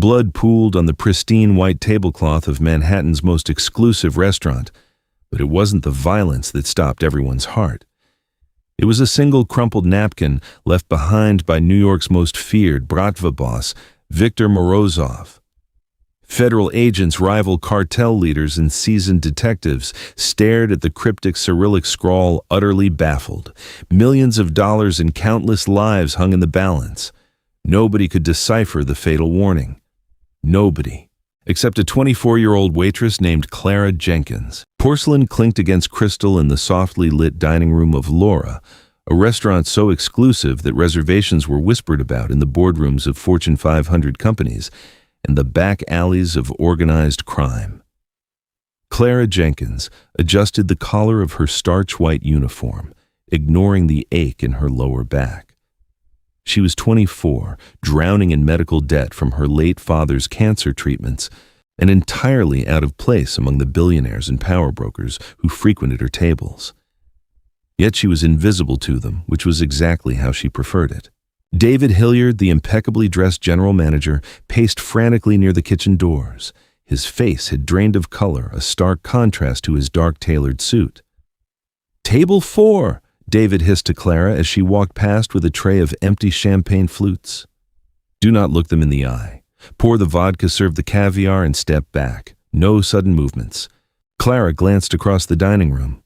Blood pooled on the pristine white tablecloth of Manhattan's most exclusive restaurant, but it wasn't the violence that stopped everyone's heart. It was a single crumpled napkin left behind by New York's most feared Bratva boss, Viktor Morozov. Federal agents, rival cartel leaders, and seasoned detectives stared at the cryptic Cyrillic scrawl, utterly baffled. Millions of dollars and countless lives hung in the balance. Nobody could decipher the fatal warning. Nobody, except a 24-year-old waitress named Clara Jenkins. Porcelain clinked against crystal in the softly lit dining room of Laura, a restaurant so exclusive that reservations were whispered about in the boardrooms of Fortune 500 companies and the back alleys of organized crime. Clara Jenkins adjusted the collar of her starch-white uniform, ignoring the ache in her lower back. She was 24, drowning in medical debt from her late father's cancer treatments, and entirely out of place among the billionaires and power brokers who frequented her tables. Yet she was invisible to them, which was exactly how she preferred it. David Hilliard, the impeccably dressed general manager, paced frantically near the kitchen doors. His face had drained of color, a stark contrast to his dark-tailored suit. "Table 4, David hissed to Clara as she walked past with a tray of empty champagne flutes. "Do not look them in the eye. Pour the vodka, serve the caviar, and step back. No sudden movements." Clara glanced across the dining room.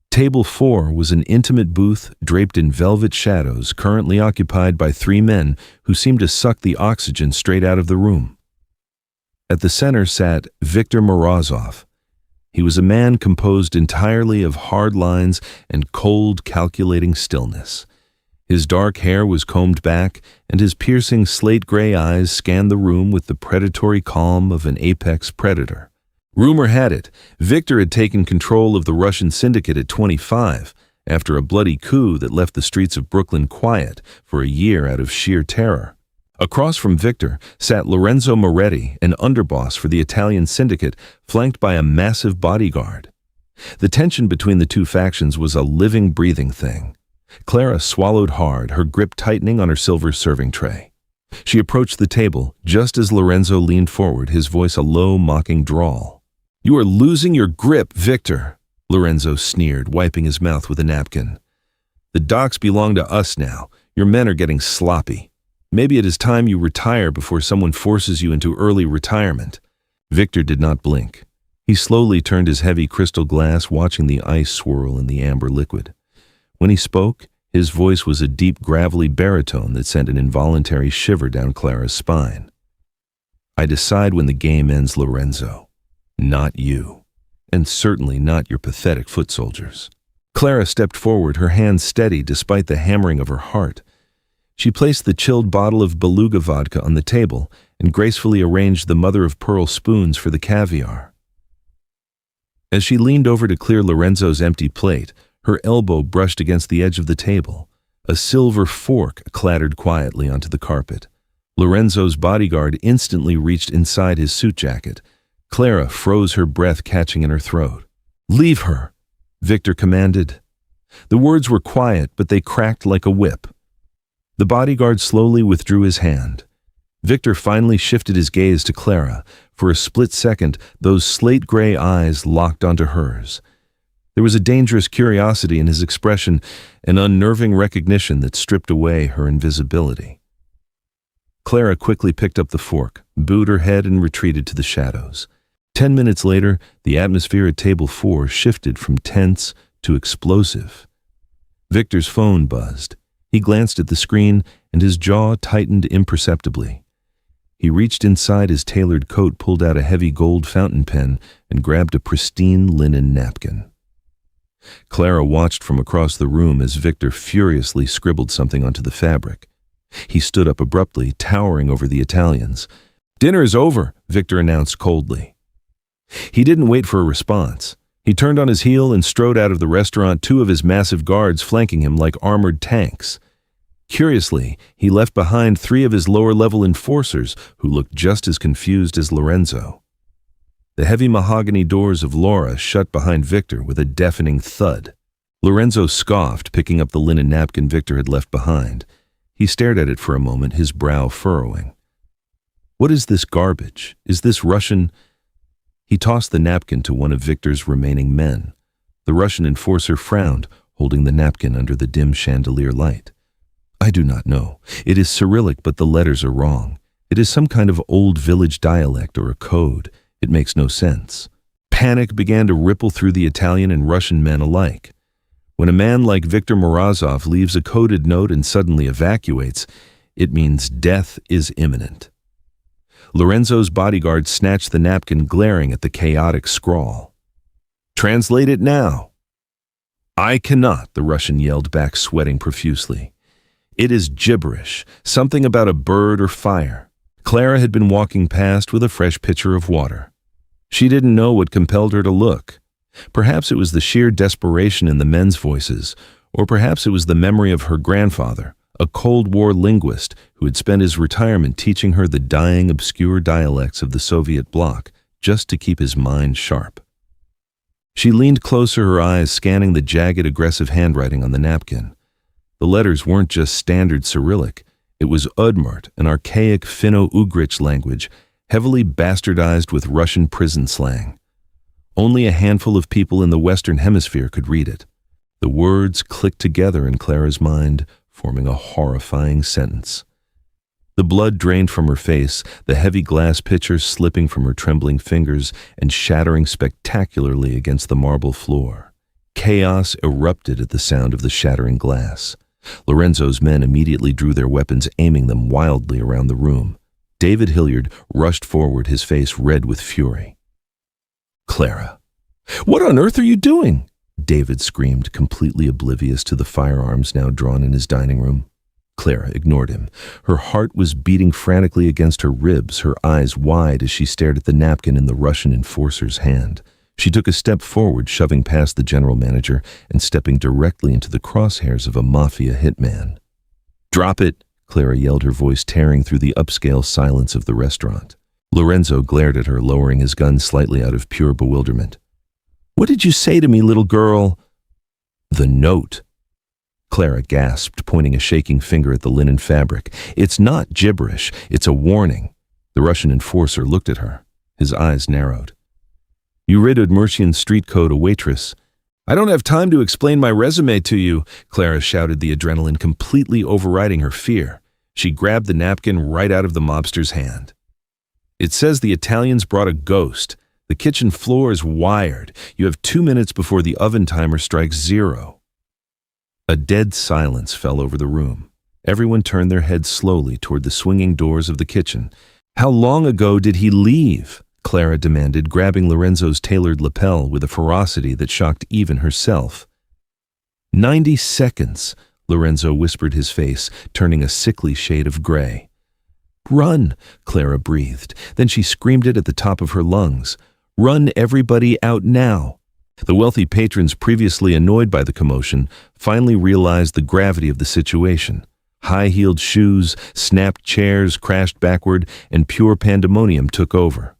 Table 4 was an intimate booth draped in velvet shadows, currently occupied by 3 men who seemed to suck the oxygen straight out of the room. At the center sat Viktor Morozov. He was a man composed entirely of hard lines and cold, calculating stillness. His dark hair was combed back, and his piercing slate-gray eyes scanned the room with the predatory calm of an apex predator. Rumor had it, Viktor had taken control of the Russian syndicate at 25, after a bloody coup that left the streets of Brooklyn quiet for a year out of sheer terror. Across from Viktor sat Lorenzo Moretti, an underboss for the Italian syndicate, flanked by a massive bodyguard. The tension between the two factions was a living, breathing thing. Clara swallowed hard, her grip tightening on her silver serving tray. She approached the table just as Lorenzo leaned forward, his voice a low, mocking drawl. "You are losing your grip, Viktor," Lorenzo sneered, wiping his mouth with a napkin. "The docks belong to us now. Your men are getting sloppy. Maybe it is time you retire before someone forces you into early retirement." Viktor did not blink. He slowly turned his heavy crystal glass, watching the ice swirl in the amber liquid. When he spoke, his voice was a deep, gravelly baritone that sent an involuntary shiver down Clara's spine. "I decide when the game ends, Lorenzo. Not you. And certainly not your pathetic foot soldiers." Clara stepped forward, her hands steady despite the hammering of her heart. She placed the chilled bottle of beluga vodka on the table and gracefully arranged the mother-of-pearl spoons for the caviar. As she leaned over to clear Lorenzo's empty plate, her elbow brushed against the edge of the table. A silver fork clattered quietly onto the carpet. Lorenzo's bodyguard instantly reached inside his suit jacket. Clara froze, her breath catching in her throat. "Leave her," Viktor commanded. The words were quiet, but they cracked like a whip. The bodyguard slowly withdrew his hand. Viktor finally shifted his gaze to Clara. For a split second, those slate-gray eyes locked onto hers. There was a dangerous curiosity in his expression, an unnerving recognition that stripped away her invisibility. Clara quickly picked up the fork, bowed her head, and retreated to the shadows. 10 minutes later, the atmosphere at table 4 shifted from tense to explosive. Viktor's phone buzzed. He glanced at the screen, and his jaw tightened imperceptibly. He reached inside his tailored coat, pulled out a heavy gold fountain pen, and grabbed a pristine linen napkin. Clara watched from across the room as Viktor furiously scribbled something onto the fabric. He stood up abruptly, towering over the Italians. "Dinner is over," Viktor announced coldly. He didn't wait for a response. He turned on his heel and strode out of the restaurant, 2 of his massive guards flanking him like armored tanks. Curiously, he left behind 3 of his lower-level enforcers who looked just as confused as Lorenzo. The heavy mahogany doors of Laura shut behind Viktor with a deafening thud. Lorenzo scoffed, picking up the linen napkin Viktor had left behind. He stared at it for a moment, his brow furrowing. What is this garbage? Is this Russian? He tossed the napkin to one of Victor's remaining men. The Russian enforcer frowned, holding the napkin under the dim chandelier light. I do not know. It is Cyrillic, but the letters are wrong. It is some kind of old village dialect or a code. It makes no sense. Panic began to ripple through the Italian and Russian men alike. When a man like Viktor Morozov leaves a coded note and suddenly evacuates, it means death is imminent. Lorenzo's bodyguard snatched the napkin, glaring at the chaotic scrawl. Translate it now. I cannot, the Russian yelled back, sweating profusely. It is gibberish, something about a bird or fire. Clara had been walking past with a fresh pitcher of water. She didn't know what compelled her to look. Perhaps it was the sheer desperation in the men's voices, or perhaps it was the memory of her grandfather, a Cold War linguist who had spent his retirement teaching her the dying, obscure dialects of the Soviet bloc just to keep his mind sharp. She leaned closer, her eyes scanning the jagged, aggressive handwriting on the napkin. The letters weren't just standard Cyrillic. It was Udmurt, an archaic Finno-Ugric language, heavily bastardized with Russian prison slang. Only a handful of people in the Western Hemisphere could read it. The words clicked together in Clara's mind, forming a horrifying sentence. The blood drained from her face, the heavy glass pitcher slipping from her trembling fingers and shattering spectacularly against the marble floor. Chaos erupted at the sound of the shattering glass. Lorenzo's men immediately drew their weapons, aiming them wildly around the room. David Hilliard rushed forward, his face red with fury. Clara. What on earth are you doing? David screamed, completely oblivious to the firearms now drawn in his dining room. Clara ignored him. Her heart was beating frantically against her ribs, her eyes wide as she stared at the napkin in the Russian enforcer's hand. She took a step forward, shoving past the general manager and stepping directly into the crosshairs of a mafia hitman. Drop it, Clara yelled, her voice tearing through the upscale silence of the restaurant. Lorenzo glared at her, lowering his gun slightly out of pure bewilderment. What did you say to me, little girl? The note. Clara gasped, pointing a shaking finger at the linen fabric. It's not gibberish, it's a warning. The Russian enforcer looked at her. His eyes narrowed. You read Udmurtian street code, a waitress. I don't have time to explain my resume to you, Clara shouted, the adrenaline completely overriding her fear. She grabbed the napkin right out of the mobster's hand. It says the Italians brought a ghost. The kitchen floor is wired. You have 2 minutes before the oven timer strikes 0. A dead silence fell over the room. Everyone turned their heads slowly toward the swinging doors of the kitchen. How long ago did he leave? Clara demanded, grabbing Lorenzo's tailored lapel with a ferocity that shocked even herself. 90 seconds, Lorenzo whispered, his face turning a sickly shade of gray. Run, Clara breathed. Then she screamed it at the top of her lungs. Run everybody out now. The wealthy patrons, previously annoyed by the commotion, finally realized the gravity of the situation. High-heeled shoes, snapped chairs crashed backward, and pure pandemonium took over.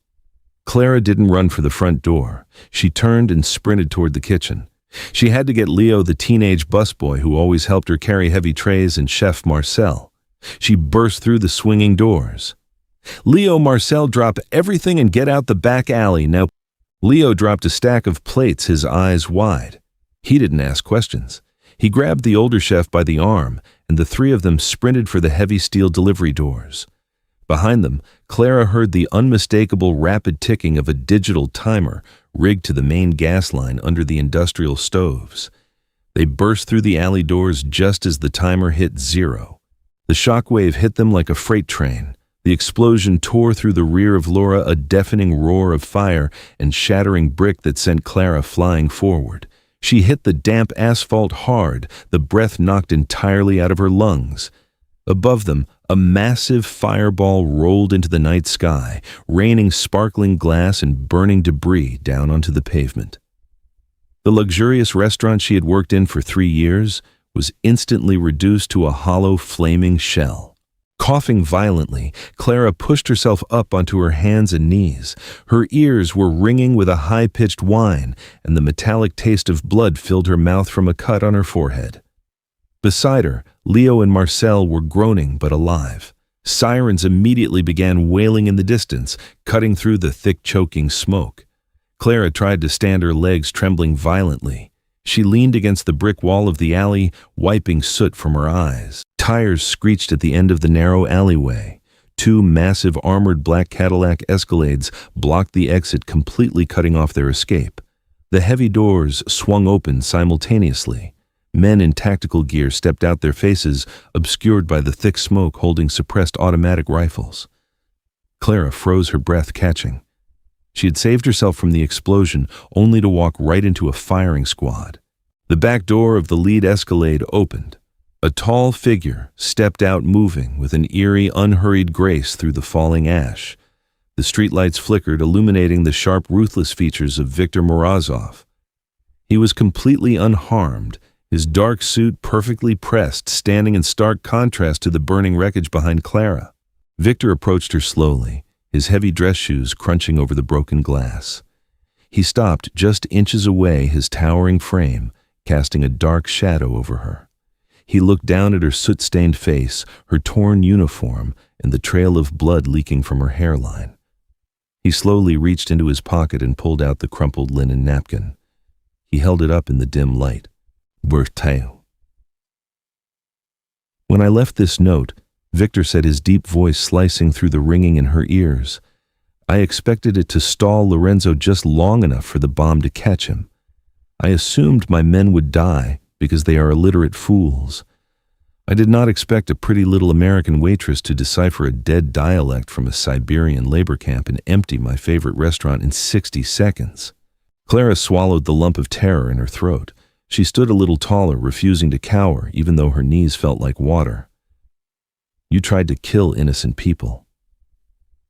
Clara didn't run for the front door. She turned and sprinted toward the kitchen. She had to get Leo, the teenage busboy who always helped her carry heavy trays, and Chef Marcel. She burst through the swinging doors. Leo, Marcel, drop everything and get out the back alley now. Leo dropped a stack of plates, his eyes wide. He didn't ask questions. He grabbed the older chef by the arm, and the three of them sprinted for the heavy steel delivery doors. Behind them, Clara heard the unmistakable rapid ticking of a digital timer rigged to the main gas line under the industrial stoves. They burst through the alley doors just as the timer hit 0. The shockwave hit them like a freight train. The explosion tore through the rear of Laura, a deafening roar of fire and shattering brick that sent Clara flying forward. She hit the damp asphalt hard, the breath knocked entirely out of her lungs. Above them, a massive fireball rolled into the night sky, raining sparkling glass and burning debris down onto the pavement. The luxurious restaurant she had worked in for 3 years was instantly reduced to a hollow, flaming shell. Coughing violently, Clara pushed herself up onto her hands and knees. Her ears were ringing with a high-pitched whine, and the metallic taste of blood filled her mouth from a cut on her forehead. Beside her, Leo and Marcel were groaning but alive. Sirens immediately began wailing in the distance, cutting through the thick, choking smoke. Clara tried to stand, her legs trembling violently. She leaned against the brick wall of the alley, wiping soot from her eyes. Tires screeched at the end of the narrow alleyway. Two massive armored black Cadillac Escalades blocked the exit, completely cutting off their escape. The heavy doors swung open simultaneously. Men in tactical gear stepped out, their faces obscured by the thick smoke, holding suppressed automatic rifles. Clara froze, her breath catching. She had saved herself from the explosion, only to walk right into a firing squad. The back door of the lead Escalade opened. A tall figure stepped out, moving with an eerie, unhurried grace through the falling ash. The streetlights flickered, illuminating the sharp, ruthless features of Viktor Morozov. He was completely unharmed, his dark suit perfectly pressed, standing in stark contrast to the burning wreckage behind Clara. Viktor approached her slowly, his heavy dress shoes crunching over the broken glass. He stopped just inches away, his towering frame casting a dark shadow over her. He looked down at her soot-stained face, her torn uniform, and the trail of blood leaking from her hairline. He slowly reached into his pocket and pulled out the crumpled linen napkin. He held it up in the dim light. Berteo. When I left this note, Viktor said, his deep voice slicing through the ringing in her ears. I expected it to stall Lorenzo just long enough for the bomb to catch him. I assumed my men would die because they are illiterate fools. I did not expect a pretty little American waitress to decipher a dead dialect from a Siberian labor camp and empty my favorite restaurant in 60 seconds. Clara swallowed the lump of terror in her throat. She stood a little taller, refusing to cower, even though her knees felt like water. You tried to kill innocent people.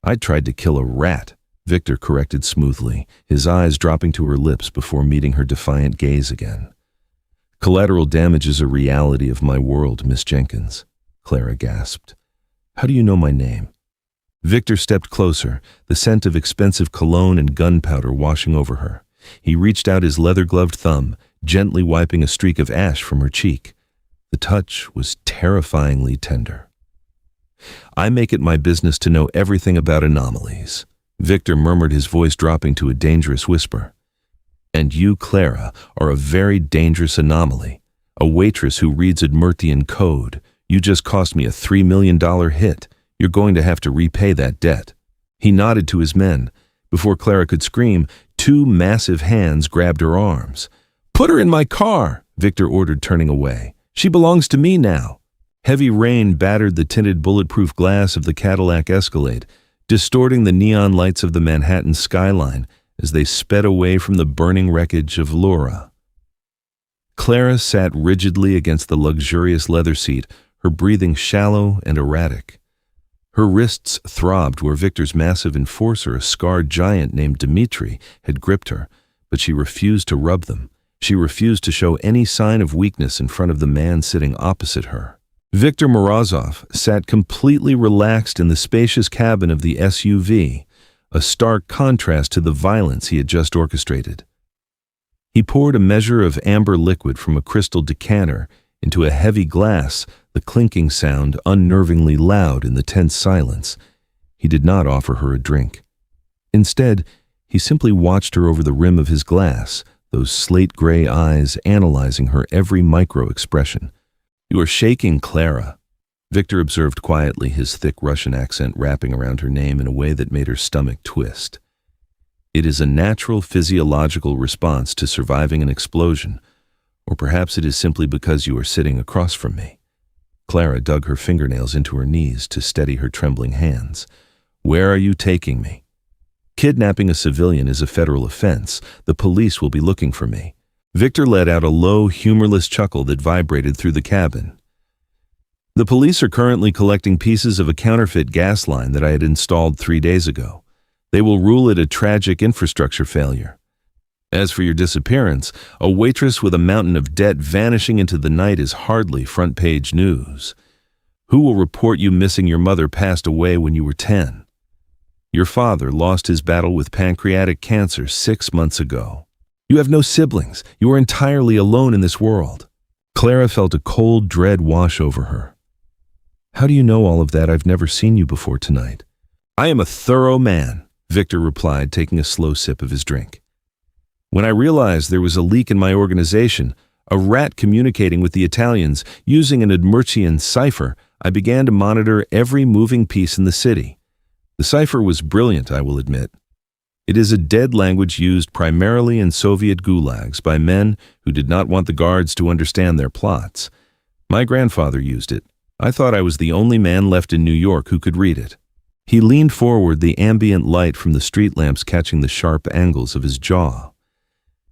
I tried to kill a rat, Viktor corrected smoothly, his eyes dropping to her lips before meeting her defiant gaze again. Collateral damage is a reality of my world, Miss Jenkins, Clara gasped. How do you know my name? Viktor stepped closer, the scent of expensive cologne and gunpowder washing over her. He reached out his leather-gloved thumb, gently wiping a streak of ash from her cheek. The touch was terrifyingly tender. I make it my business to know everything about anomalies, Viktor murmured, his voice dropping to a dangerous whisper. And you, Clara, are a very dangerous anomaly, a waitress who reads Admirtian code. You just cost me a $3 million hit. You're going to have to repay that debt. He nodded to his men. Before Clara could scream, two massive hands grabbed her arms. Put her in my car, Viktor ordered, turning away. She belongs to me now. Heavy rain battered the tinted bulletproof glass of the Cadillac Escalade, distorting the neon lights of the Manhattan skyline as they sped away from the burning wreckage of Laura. Clara sat rigidly against the luxurious leather seat, her breathing shallow and erratic. Her wrists throbbed where Viktor's massive enforcer, a scarred giant named Dmitri, had gripped her, but she refused to rub them. She refused to show any sign of weakness in front of the man sitting opposite her. Viktor Morozov sat completely relaxed in the spacious cabin of the SUV, a stark contrast to the violence he had just orchestrated. He poured a measure of amber liquid from a crystal decanter into a heavy glass, the clinking sound unnervingly loud in the tense silence. He did not offer her a drink. Instead, he simply watched her over the rim of his glass, those slate-gray eyes analyzing her every micro-expression. You are shaking, Clara, Viktor observed quietly, his thick Russian accent wrapping around her name in a way that made her stomach twist. It is a natural physiological response to surviving an explosion, or perhaps it is simply because you are sitting across from me. Clara dug her fingernails into her knees to steady her trembling hands. Where are you taking me? Kidnapping a civilian is a federal offense. The police will be looking for me. Viktor let out a low, humorless chuckle that vibrated through the cabin. The police are currently collecting pieces of a counterfeit gas line that I had installed 3 days ago. They will rule it a tragic infrastructure failure. As for your disappearance, a waitress with a mountain of debt vanishing into the night is hardly front-page news. Who will report you missing? Your mother passed away when you were 10. Your father lost his battle with pancreatic cancer 6 months ago. You have no siblings. You are entirely alone in this world. Clara felt a cold dread wash over her. How do you know all of that? I've never seen you before tonight. I am a thorough man, Victor replied, taking a slow sip of his drink. When I realized there was a leak in my organization, a rat communicating with the Italians using an Admercian cipher, I began to monitor every moving piece in the city. The cipher was brilliant, I will admit. It is a dead language used primarily in Soviet gulags by men who did not want the guards to understand their plots. My grandfather used it. I thought I was the only man left in New York who could read it. He leaned forward, the ambient light from the street lamps catching the sharp angles of his jaw.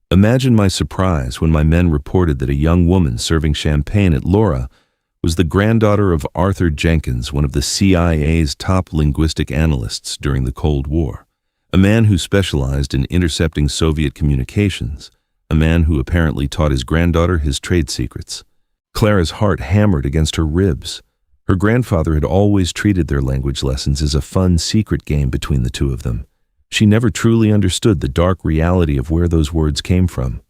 Imagine my surprise when my men reported that a young woman serving champagne at Laura was the granddaughter of Arthur Jenkins, one of the CIA's top linguistic analysts during the Cold War, a man who specialized in intercepting Soviet communications, a man who apparently taught his granddaughter his trade secrets. Clara's heart hammered against her ribs. Her grandfather had always treated their language lessons as a fun secret game between the two of them. She never truly understood the dark reality of where those words came from.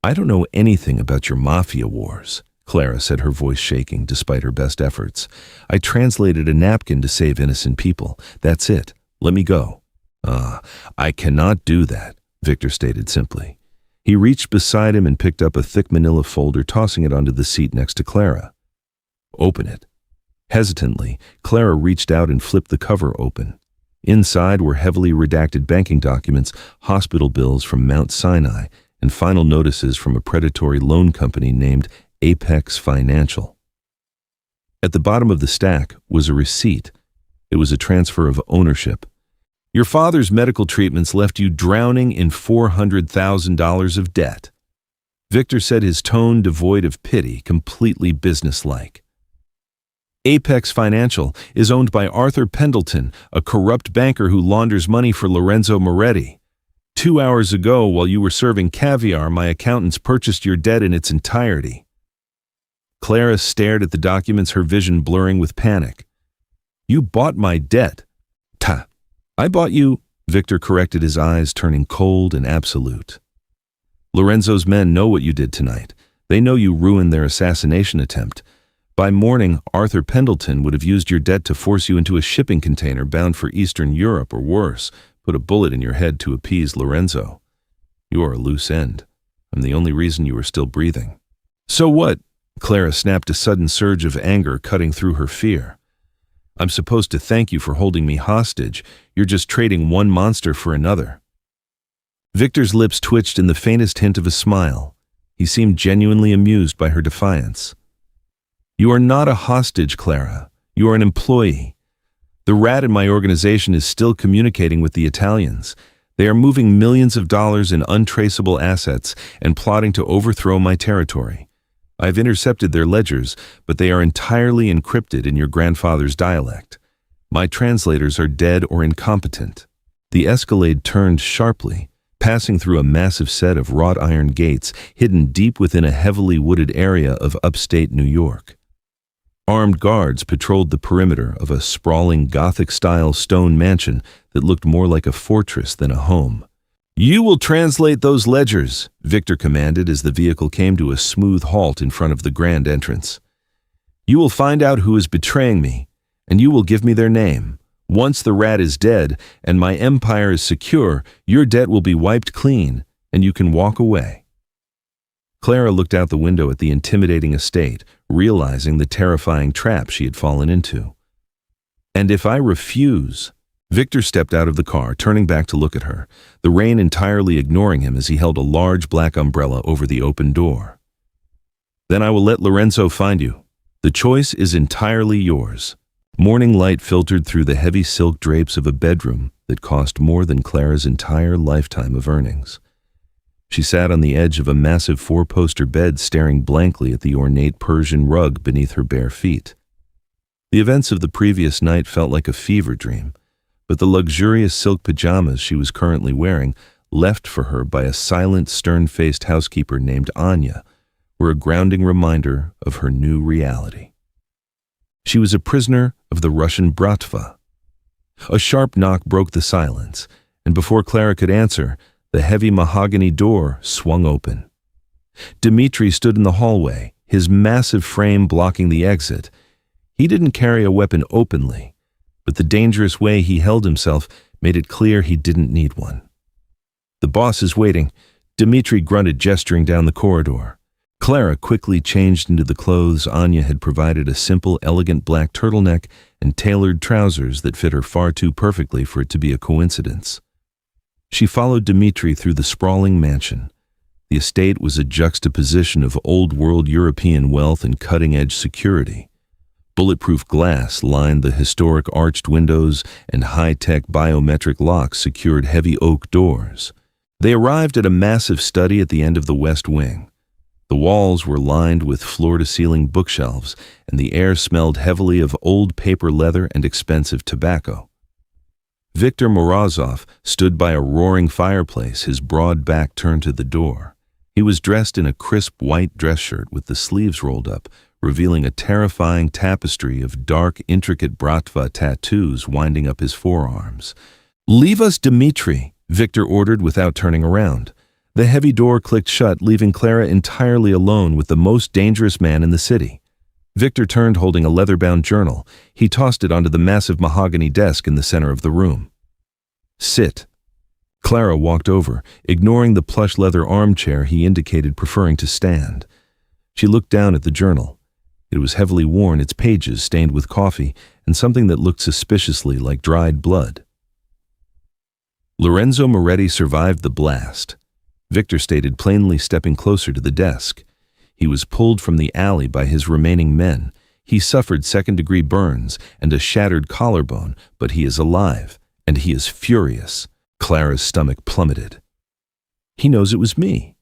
I don't know anything about your mafia wars, Clara said, her voice shaking despite her best efforts. I translated a napkin to save innocent people. That's it. Let me go. I cannot do that, Victor stated simply. He reached beside him and picked up a thick manila folder, tossing it onto the seat next to Clara. Open it. Hesitantly, Clara reached out and flipped the cover open. Inside were heavily redacted banking documents, hospital bills from Mount Sinai, and final notices from a predatory loan company named Apex Financial. At the bottom of the stack was a receipt. It was a transfer of ownership. Your father's medical treatments left you drowning in $400,000 of debt. Victor said, his tone devoid of pity, completely businesslike. Apex Financial is owned by Arthur Pendleton, a corrupt banker who launders money for Lorenzo Moretti. 2 hours ago, while you were serving caviar, my accountants purchased your debt in its entirety. Clara stared at the documents, her vision blurring with panic. You bought my debt. I bought you, Victor corrected, his eyes turning cold and absolute. Lorenzo's men know what you did tonight. They know you ruined their assassination attempt. By morning, Arthur Pendleton would have used your debt to force you into a shipping container bound for Eastern Europe, or worse, put a bullet in your head to appease Lorenzo. You are a loose end. I'm the only reason you are still breathing. So what? Clara snapped, a sudden surge of anger cutting through her fear. I'm supposed to thank you for holding me hostage. You're just trading one monster for another. Victor's lips twitched in the faintest hint of a smile. He seemed genuinely amused by her defiance. You are not a hostage, Clara. You are an employee. The rat in my organization is still communicating with the Italians. They are moving millions of dollars in untraceable assets and plotting to overthrow my territory. I've intercepted their ledgers, but they are entirely encrypted in your grandfather's dialect. My translators are dead or incompetent. The Escalade turned sharply, passing through a massive set of wrought iron gates hidden deep within a heavily wooded area of upstate New York. Armed guards patrolled the perimeter of a sprawling Gothic-style stone mansion that looked more like a fortress than a home. You will translate those ledgers, Victor commanded as the vehicle came to a smooth halt in front of the grand entrance. You will find out who is betraying me, and you will give me their name. Once the rat is dead and my empire is secure, your debt will be wiped clean, and you can walk away. Clara looked out the window at the intimidating estate, realizing the terrifying trap she had fallen into. And if I refuse? Victor stepped out of the car, turning back to look at her, the rain entirely ignoring him as he held a large black umbrella over the open door. Then I will let Lorenzo find you. The choice is entirely yours. Morning light filtered through the heavy silk drapes of a bedroom that cost more than Clara's entire lifetime of earnings. She sat on the edge of a massive four-poster bed, staring blankly at the ornate Persian rug beneath her bare feet. The events of the previous night felt like a fever dream, but the luxurious silk pajamas she was currently wearing, left for her by a silent, stern-faced housekeeper named Anya, were a grounding reminder of her new reality. She was a prisoner of the Russian bratva. A sharp knock broke the silence, and before Clara could answer, the heavy mahogany door swung open. Dmitri stood in the hallway, his massive frame blocking the exit. He didn't carry a weapon openly, but the dangerous way he held himself made it clear he didn't need one. "The boss is waiting," Dmitri grunted, gesturing down the corridor. Clara quickly changed into the clothes Anya had provided, a simple, elegant black turtleneck and tailored trousers that fit her far too perfectly for it to be a coincidence. She followed Dmitri through the sprawling mansion. The estate was a juxtaposition of old-world European wealth and cutting-edge security. Bulletproof glass lined the historic arched windows, and high-tech biometric locks secured heavy oak doors. They arrived at a massive study at the end of the west wing. The walls were lined with floor-to-ceiling bookshelves, and the air smelled heavily of old paper leather and expensive tobacco. Viktor Morozov stood by a roaring fireplace, his broad back turned to the door. He was dressed in a crisp white dress shirt with the sleeves rolled up, revealing a terrifying tapestry of dark, intricate bratva tattoos winding up his forearms. "Leave us, Dmitri," Viktor ordered without turning around. The heavy door clicked shut, leaving Clara entirely alone with the most dangerous man in the city. Viktor turned, holding a leather-bound journal. He tossed it onto the massive mahogany desk in the center of the room. "Sit." Clara walked over, ignoring the plush leather armchair he indicated, preferring to stand. She looked down at the journal. It was heavily worn, its pages stained with coffee, and something that looked suspiciously like dried blood. "Lorenzo Moretti survived the blast," Viktor stated plainly, stepping closer to the desk. "He was pulled from the alley by his remaining men. He suffered second-degree burns and a shattered collarbone, but he is alive, and he is furious." Clara's stomach plummeted. "He knows it was me."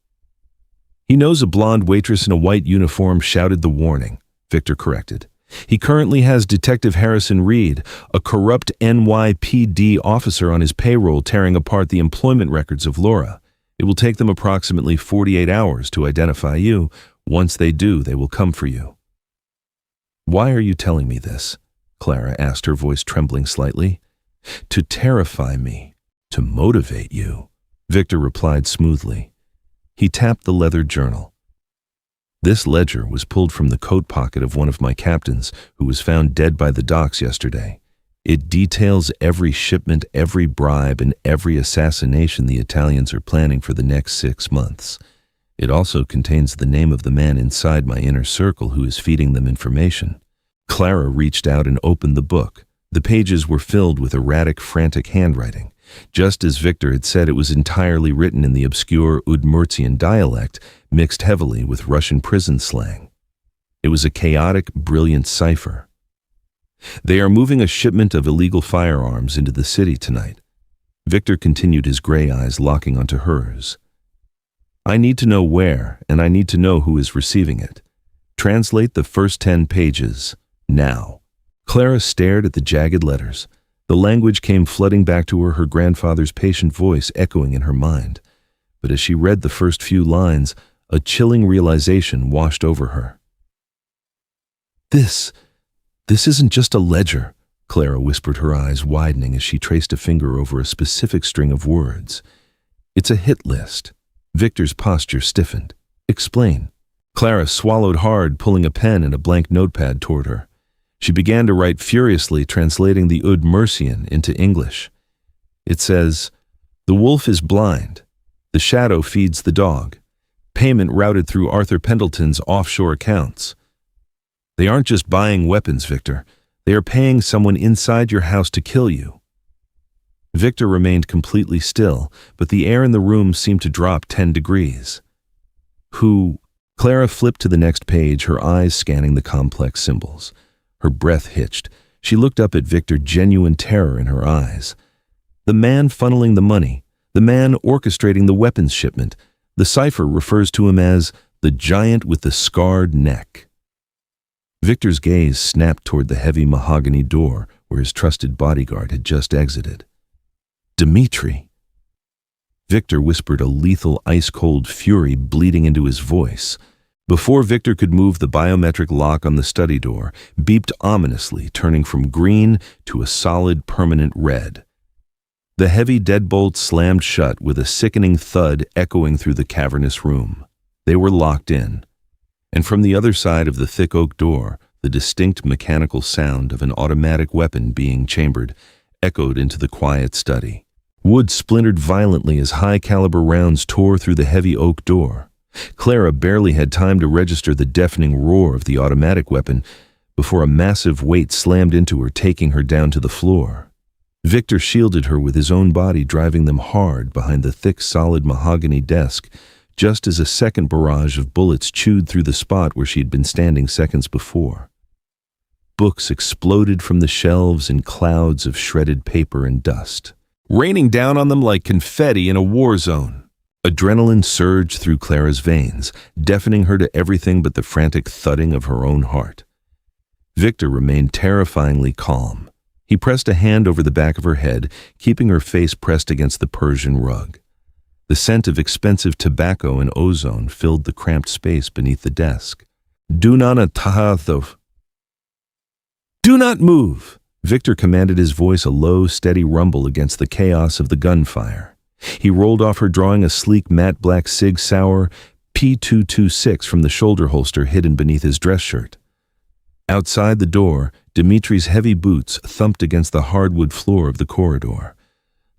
"He knows a blonde waitress in a white uniform shouted the warning," Viktor corrected. "He currently has Detective Harrison Reed, a corrupt NYPD officer, on his payroll, tearing apart the employment records of Laura. It will take them approximately 48 hours to identify you. Once they do, they will come for you." "Why are you telling me this?" Clara asked, her voice trembling slightly. "To terrify me. To motivate you," Viktor replied smoothly. He tapped the leather journal. "This ledger was pulled from the coat pocket of one of my captains who was found dead by the docks yesterday. It details every shipment, every bribe, and every assassination the Italians are planning for the next 6 months. It also contains the name of the man inside my inner circle who is feeding them information." Clara reached out and opened the book. The pages were filled with erratic, frantic handwriting. Just as Viktor had said, it was entirely written in the obscure Udmurtian dialect, mixed heavily with Russian prison slang. It was a chaotic, brilliant cipher. "They are moving a shipment of illegal firearms into the city tonight." Viktor continued, his gray eyes locking onto hers. "I need to know where, and I need to know who is receiving it. Translate the first 10 pages, now." Clara stared at the jagged letters. The language came flooding back to her, her grandfather's patient voice echoing in her mind. But as she read the first few lines, a chilling realization washed over her. This isn't just a ledger," Clara whispered, her eyes widening as she traced a finger over a specific string of words. "It's a hit list." Viktor's posture stiffened. "Explain." Clara swallowed hard, pulling a pen and a blank notepad toward her. She began to write furiously, translating the Udmurtian into English. It says, "The wolf is blind. The shadow feeds the dog. Payment routed through Arthur Pendleton's offshore accounts." "They aren't just buying weapons, Viktor. They are paying someone inside your house to kill you." Viktor remained completely still, but the air in the room seemed to drop 10 degrees. "Who?" Clara flipped to the next page, her eyes scanning the complex symbols. Her breath hitched. She looked up at Viktor, genuine terror in her eyes. "The man funneling the money. The man orchestrating the weapons shipment. The cipher refers to him as the giant with the scarred neck." Viktor's gaze snapped toward the heavy mahogany door where his trusted bodyguard had just exited. "Dmitri!" Viktor whispered, a lethal, ice-cold fury bleeding into his voice. Before Viktor could move, the biometric lock on the study door beeped ominously, turning from green to a solid, permanent red. The heavy deadbolt slammed shut with a sickening thud echoing through the cavernous room. They were locked in. And from the other side of the thick oak door, the The distinct mechanical sound of an automatic weapon being chambered echoed into the quiet study. Wood splintered violently as high-caliber rounds tore through the heavy oak door. Clara barely had time to register the deafening roar of the automatic weapon before a massive weight slammed into her, taking her down to the floor. Victor shielded her with his own body, driving them hard behind the thick, solid mahogany desk, just as a second barrage of bullets chewed through the spot where she had been standing seconds before. Books exploded from the shelves in clouds of shredded paper and dust, raining down on them like confetti in a war zone. Adrenaline surged through Clara's veins, deafening her to everything but the frantic thudding of her own heart. Victor remained terrifyingly calm. He pressed a hand over the back of her head, keeping her face pressed against the Persian rug. The scent of expensive tobacco and ozone filled the cramped space beneath the desk. Do not move! Victor commanded, his voice a low, steady rumble against the chaos of the gunfire. He rolled off her, drawing a sleek matte black Sig Sauer P226 from the shoulder holster hidden beneath his dress shirt. Outside the door, Dimitri's heavy boots thumped against the hardwood floor of the corridor.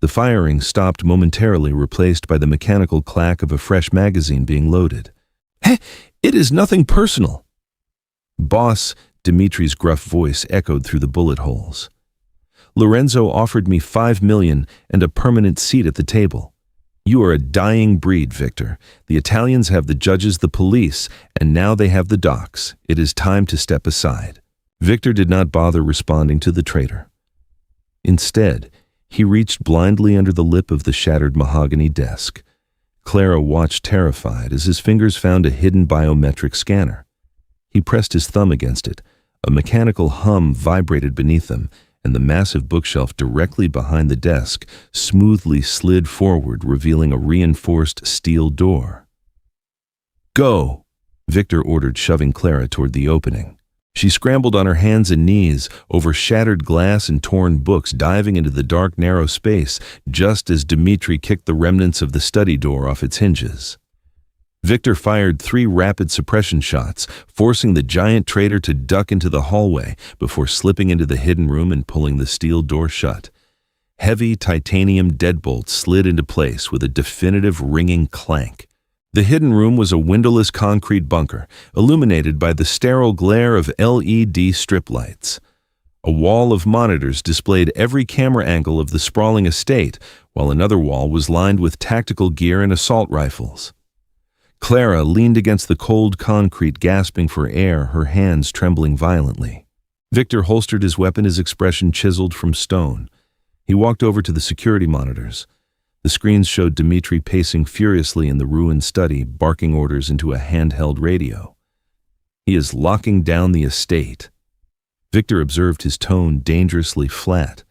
The firing stopped momentarily, replaced by the mechanical clack of a fresh magazine being loaded. "Hey, it is nothing personal." "Boss," Dimitri's gruff voice echoed through the bullet holes. "Lorenzo offered me $5 million and a permanent seat at the table. You are a dying breed, Victor. The Italians have the judges, the police, and now they have the docs. It is time to step aside." Victor did not bother responding to the traitor. Instead, he reached blindly under the lip of the shattered mahogany desk. Clara watched terrified as his fingers found a hidden biometric scanner. He pressed his thumb against it. A mechanical hum vibrated beneath them, and the massive bookshelf directly behind the desk smoothly slid forward, revealing a reinforced steel door. "Go," Victor ordered, shoving Clara toward the opening. She scrambled on her hands and knees over shattered glass and torn books, diving into the dark, narrow space just as Dimitri kicked the remnants of the study door off its hinges. Victor fired 3 rapid suppression shots, forcing the giant traitor to duck into the hallway before slipping into the hidden room and pulling the steel door shut. Heavy titanium deadbolts slid into place with a definitive ringing clank. The hidden room was a windowless concrete bunker, illuminated by the sterile glare of LED strip lights. A wall of monitors displayed every camera angle of the sprawling estate, while another wall was lined with tactical gear and assault rifles. Clara leaned against the cold concrete, gasping for air, her hands trembling violently. Victor holstered his weapon, his expression chiseled from stone. He walked over to the security monitors. The screens showed Dimitri pacing furiously in the ruined study, barking orders into a handheld radio. "He is locking down the estate." Victor observed his tone dangerously flat.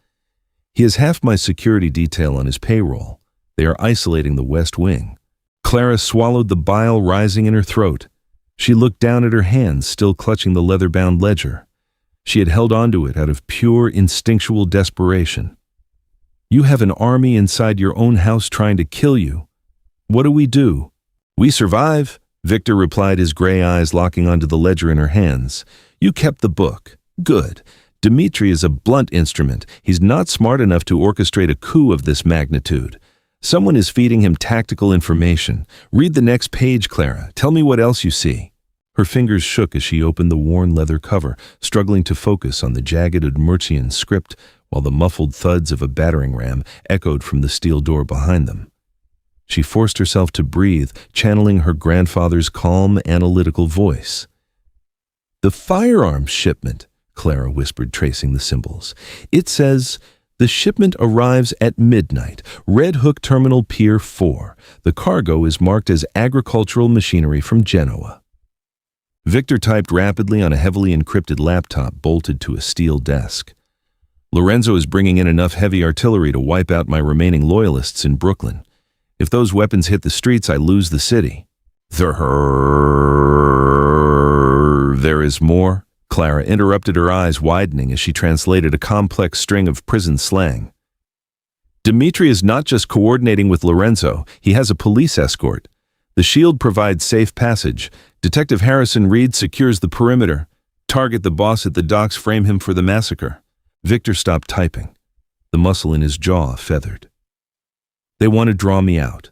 "He has half my security detail on his payroll. They are isolating the West Wing." Clara swallowed the bile rising in her throat. She looked down at her hands, still clutching the leather-bound ledger. She had held onto it out of pure instinctual desperation. "You have an army inside your own house trying to kill you. What do?" "We survive," Victor replied, his gray eyes locking onto the ledger in her hands. "You kept the book. Good. Dimitri is a blunt instrument. He's not smart enough to orchestrate a coup of this magnitude. Someone is feeding him tactical information. Read the next page, Clara. Tell me what else you see." Her fingers shook as she opened the worn leather cover, struggling to focus on the jagged Udmurtian script, while the muffled thuds of a battering ram echoed from the steel door behind them. She forced herself to breathe, channeling her grandfather's calm, analytical voice. "The firearms shipment," Clara whispered, tracing the symbols. "It says, 'The shipment arrives at midnight. Red Hook Terminal Pier 4. The cargo is marked as agricultural machinery from Genoa.'" Victor typed rapidly on a heavily encrypted laptop bolted to a steel desk. "Lorenzo is bringing in enough heavy artillery to wipe out my remaining loyalists in Brooklyn. If those weapons hit the streets, I lose the city." There is more." Clara interrupted, her eyes widening as she translated a complex string of prison slang. "Dimitri is not just coordinating with Lorenzo, he has a police escort. The shield provides safe passage. Detective Harrison Reed secures the perimeter. Target the boss at the docks, frame him for the massacre. Victor stopped typing. The muscle in his jaw feathered. They want to draw me out.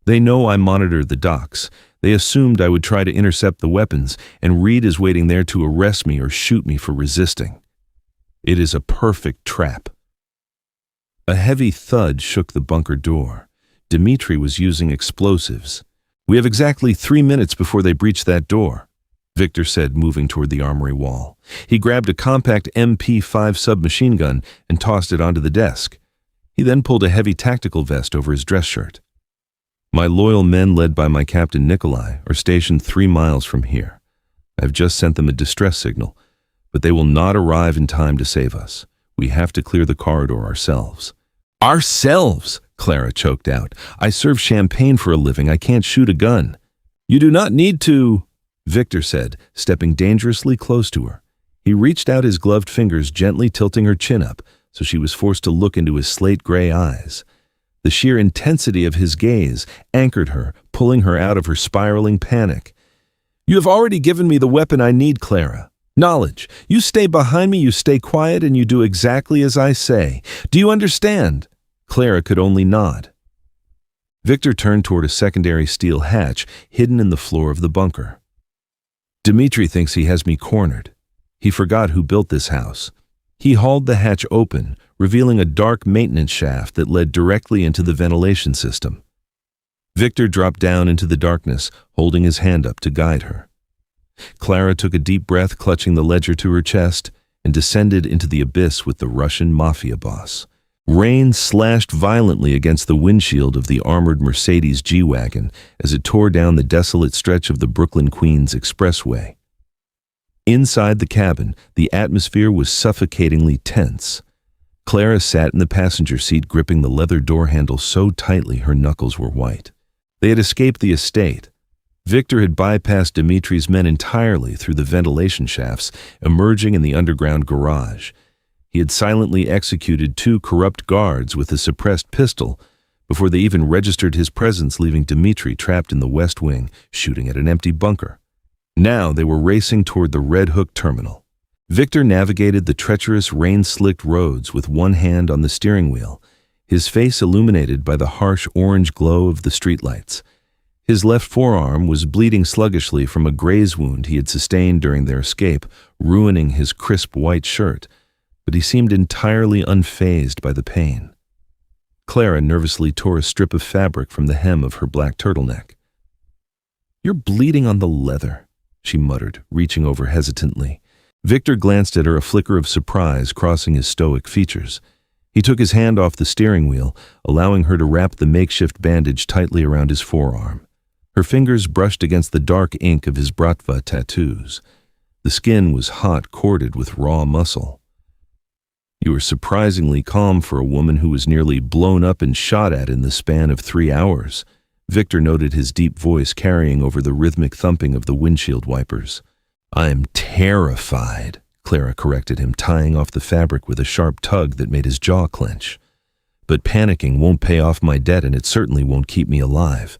They know I monitored the docks. They assumed I would try to intercept the weapons, and Reed is waiting there to arrest me or shoot me for resisting. It is a perfect trap. A heavy thud shook the bunker door. Dmitri was using explosives. We have exactly 3 minutes before they breach that door, Victor said, moving toward the armory wall. He grabbed a compact MP5 submachine gun and tossed it onto the desk. He then pulled a heavy tactical vest over his dress shirt. My loyal men, led by my captain Nikolai, are stationed 3 miles from here. I've just sent them a distress signal, but they will not arrive in time to save us. We have to clear the corridor ourselves. Ourselves, Clara choked out. I serve champagne for a living. I can't shoot a gun. You do not need to, Victor said, stepping dangerously close to her. He reached out his gloved fingers, gently tilting her chin up, so she was forced to look into his slate-gray eyes. The sheer intensity of his gaze anchored her, pulling her out of her spiraling panic. You have already given me the weapon I need, Clara. Knowledge. You stay behind me, you stay quiet, and you do exactly as I say. Do you understand? Clara could only nod. Victor turned toward a secondary steel hatch hidden in the floor of the bunker. Dmitri thinks he has me cornered. He forgot who built this house. He hauled the hatch open, revealing a dark maintenance shaft that led directly into the ventilation system. Victor dropped down into the darkness, holding his hand up to guide her. Clara took a deep breath, clutching the ledger to her chest, and descended into the abyss with the Russian Mafia Boss. Rain slashed violently against the windshield of the armored Mercedes G-Wagon as it tore down the desolate stretch of the Brooklyn-Queens Expressway. Inside the cabin, the atmosphere was suffocatingly tense. Clara sat in the passenger seat, gripping the leather door handle so tightly her knuckles were white. They had escaped the estate. Victor had bypassed Dmitri's men entirely through the ventilation shafts, emerging in the underground garage. He had silently executed 2 corrupt guards with a suppressed pistol before they even registered his presence, leaving Dmitri trapped in the West Wing, shooting at an empty bunker. Now they were racing toward the Red Hook terminal. Victor navigated the treacherous, rain-slicked roads with one hand on the steering wheel, his face illuminated by the harsh orange glow of the streetlights. His left forearm was bleeding sluggishly from a graze wound he had sustained during their escape, ruining his crisp white shirt, but he seemed entirely unfazed by the pain. Clara nervously tore a strip of fabric from the hem of her black turtleneck. "You're bleeding on the leather," she muttered, reaching over hesitantly. Victor glanced at her, a flicker of surprise crossing his stoic features. He took his hand off the steering wheel, allowing her to wrap the makeshift bandage tightly around his forearm. Her fingers brushed against the dark ink of his bratva tattoos. The skin was hot, corded with raw muscle. "You were surprisingly calm for a woman who was nearly blown up and shot at in the span of 3 hours." Victor noted his deep voice carrying over the rhythmic thumping of the windshield wipers. "I am terrified," Clara corrected him, tying off the fabric with a sharp tug that made his jaw clench. "But panicking won't pay off my debt, and it certainly won't keep me alive.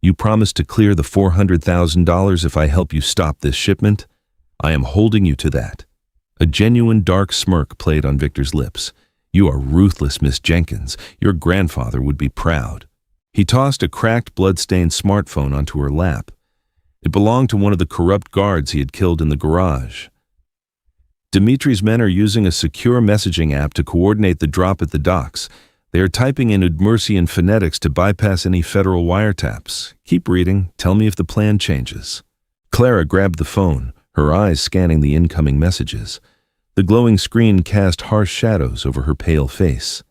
You promised to clear the $400,000 if I help you stop this shipment? I am holding you to that." A genuine dark smirk played on Victor's lips. "You are ruthless, Miss Jenkins. Your grandfather would be proud." He tossed a cracked, blood-stained smartphone onto her lap. It belonged to one of the corrupt guards he had killed in the garage. "Dmitri's men are using a secure messaging app to coordinate the drop at the docks. They are typing in Udmurtian phonetics to bypass any federal wiretaps. Keep reading. Tell me if the plan changes." Clara grabbed the phone, her eyes scanning the incoming messages. The glowing screen cast harsh shadows over her pale face.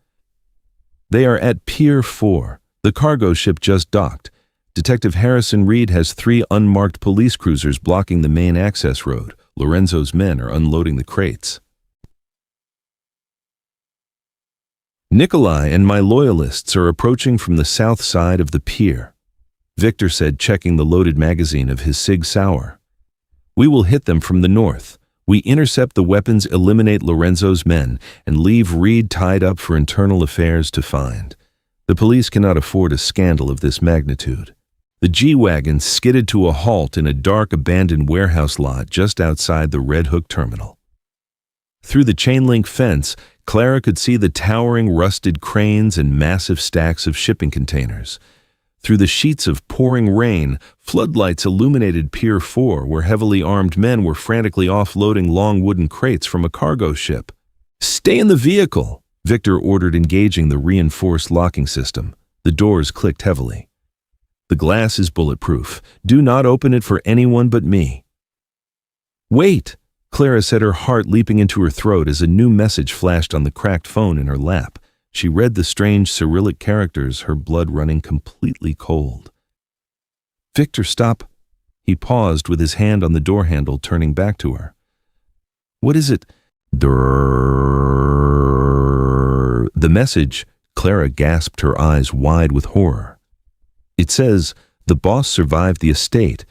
"They are at Pier 4. The cargo ship just docked. Detective Harrison Reed has 3 unmarked police cruisers blocking the main access road. Lorenzo's men are unloading the crates." "Nikolai and my loyalists are approaching from the south side of the pier," Victor said, checking the loaded magazine of his Sig Sauer. "We will hit them from the north. We intercept the weapons, eliminate Lorenzo's men, and leave Reed tied up for internal affairs to find. The police cannot afford a scandal of this magnitude." The G-Wagon skidded to a halt in a dark abandoned warehouse lot just outside the Red Hook terminal. Through the chain-link fence, Clara could see the towering rusted cranes and massive stacks of shipping containers. Through the sheets of pouring rain, floodlights illuminated Pier 4, where heavily armed men were frantically offloading long wooden crates from a cargo ship. "Stay in the vehicle," Victor ordered, engaging the reinforced locking system. The doors clicked heavily. "The glass is bulletproof. Do not open it for anyone but me." "Wait," Clara said, her heart leaping into her throat as a new message flashed on the cracked phone in her lap. She read the strange Cyrillic characters, her blood running completely cold. "Victor, stop." He paused with his hand on the door handle, turning back to her. "What is it?" The message, Clara gasped, her eyes wide with horror. "It says, the boss survived the estate.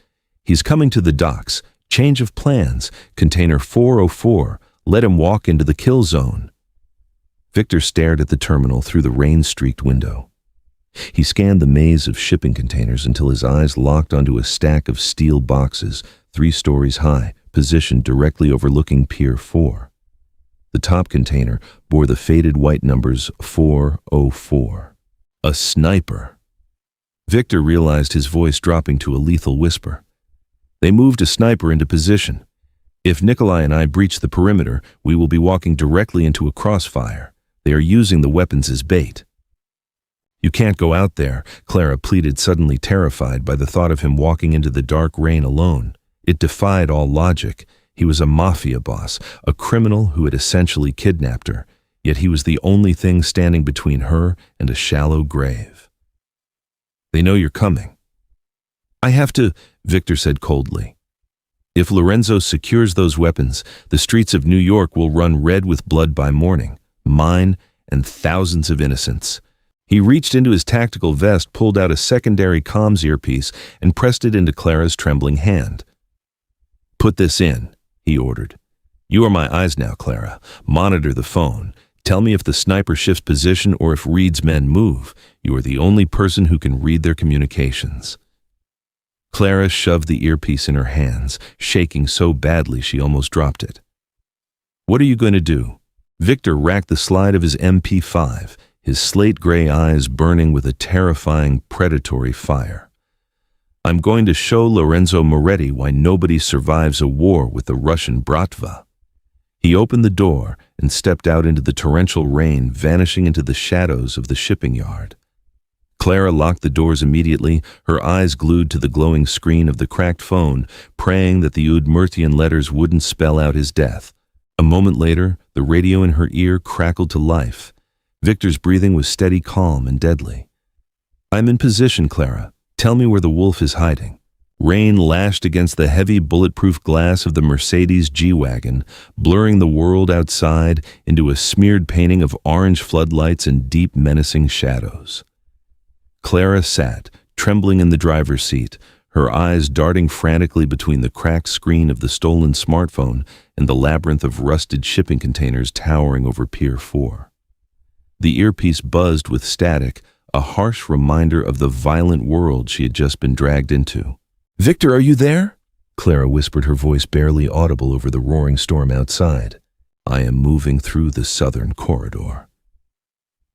He's coming to the docks. Change of plans. Container 404. Let him walk into the kill zone." Victor stared at the terminal through the rain-streaked window. He scanned the maze of shipping containers until his eyes locked onto a stack of steel boxes, 3 stories high, positioned directly overlooking Pier 4. The top container bore the faded white numbers 404. A sniper. Victor realized his voice dropping to a lethal whisper. They moved a sniper into position. If Nikolai and I breach the perimeter, we will be walking directly into a crossfire. They are using the weapons as bait. "You can't go out there," Clara pleaded, suddenly terrified by the thought of him walking into the dark rain alone. It defied all logic. He was a mafia boss, a criminal who had essentially kidnapped her, yet he was the only thing standing between her and a shallow grave. "They know you're coming." "I have to," Victor said coldly. "If Lorenzo secures those weapons, the streets of New York will run red with blood by morning. Mine and thousands of innocents." He reached into his tactical vest, pulled out a secondary comms earpiece, and pressed it into Clara's trembling hand. "Put this in," he ordered. "You are my eyes now, Clara. Monitor the phone. Tell me if the sniper shifts position or if Reed's men move. You are the only person who can read their communications." Clara shoved the earpiece in her hands, shaking so badly she almost dropped it. "What are you going to do?" Victor racked the slide of his MP5, his slate-gray eyes burning with a terrifying, predatory fire. "I'm going to show Lorenzo Moretti why nobody survives a war with the Russian bratva." He opened the door and stepped out into the torrential rain, vanishing into the shadows of the shipping yard. Clara locked the doors immediately, her eyes glued to the glowing screen of the cracked phone, praying that the Udmurtian letters wouldn't spell out his death. A moment later, the radio in her ear crackled to life. Victor's breathing was steady, calm, and deadly. "I'm in position, Clara. Tell me where the wolf is hiding." Rain lashed against the heavy bulletproof glass of the Mercedes G-Wagon, blurring the world outside into a smeared painting of orange floodlights and deep, menacing shadows. Clara sat, trembling in the driver's seat, her eyes darting frantically between the cracked screen of the stolen smartphone and the labyrinth of rusted shipping containers towering over Pier 4. The earpiece buzzed with static, a harsh reminder of the violent world she had just been dragged into. "Victor, are you there?" Clara whispered, her voice barely audible over the roaring storm outside. "I am moving through the southern corridor."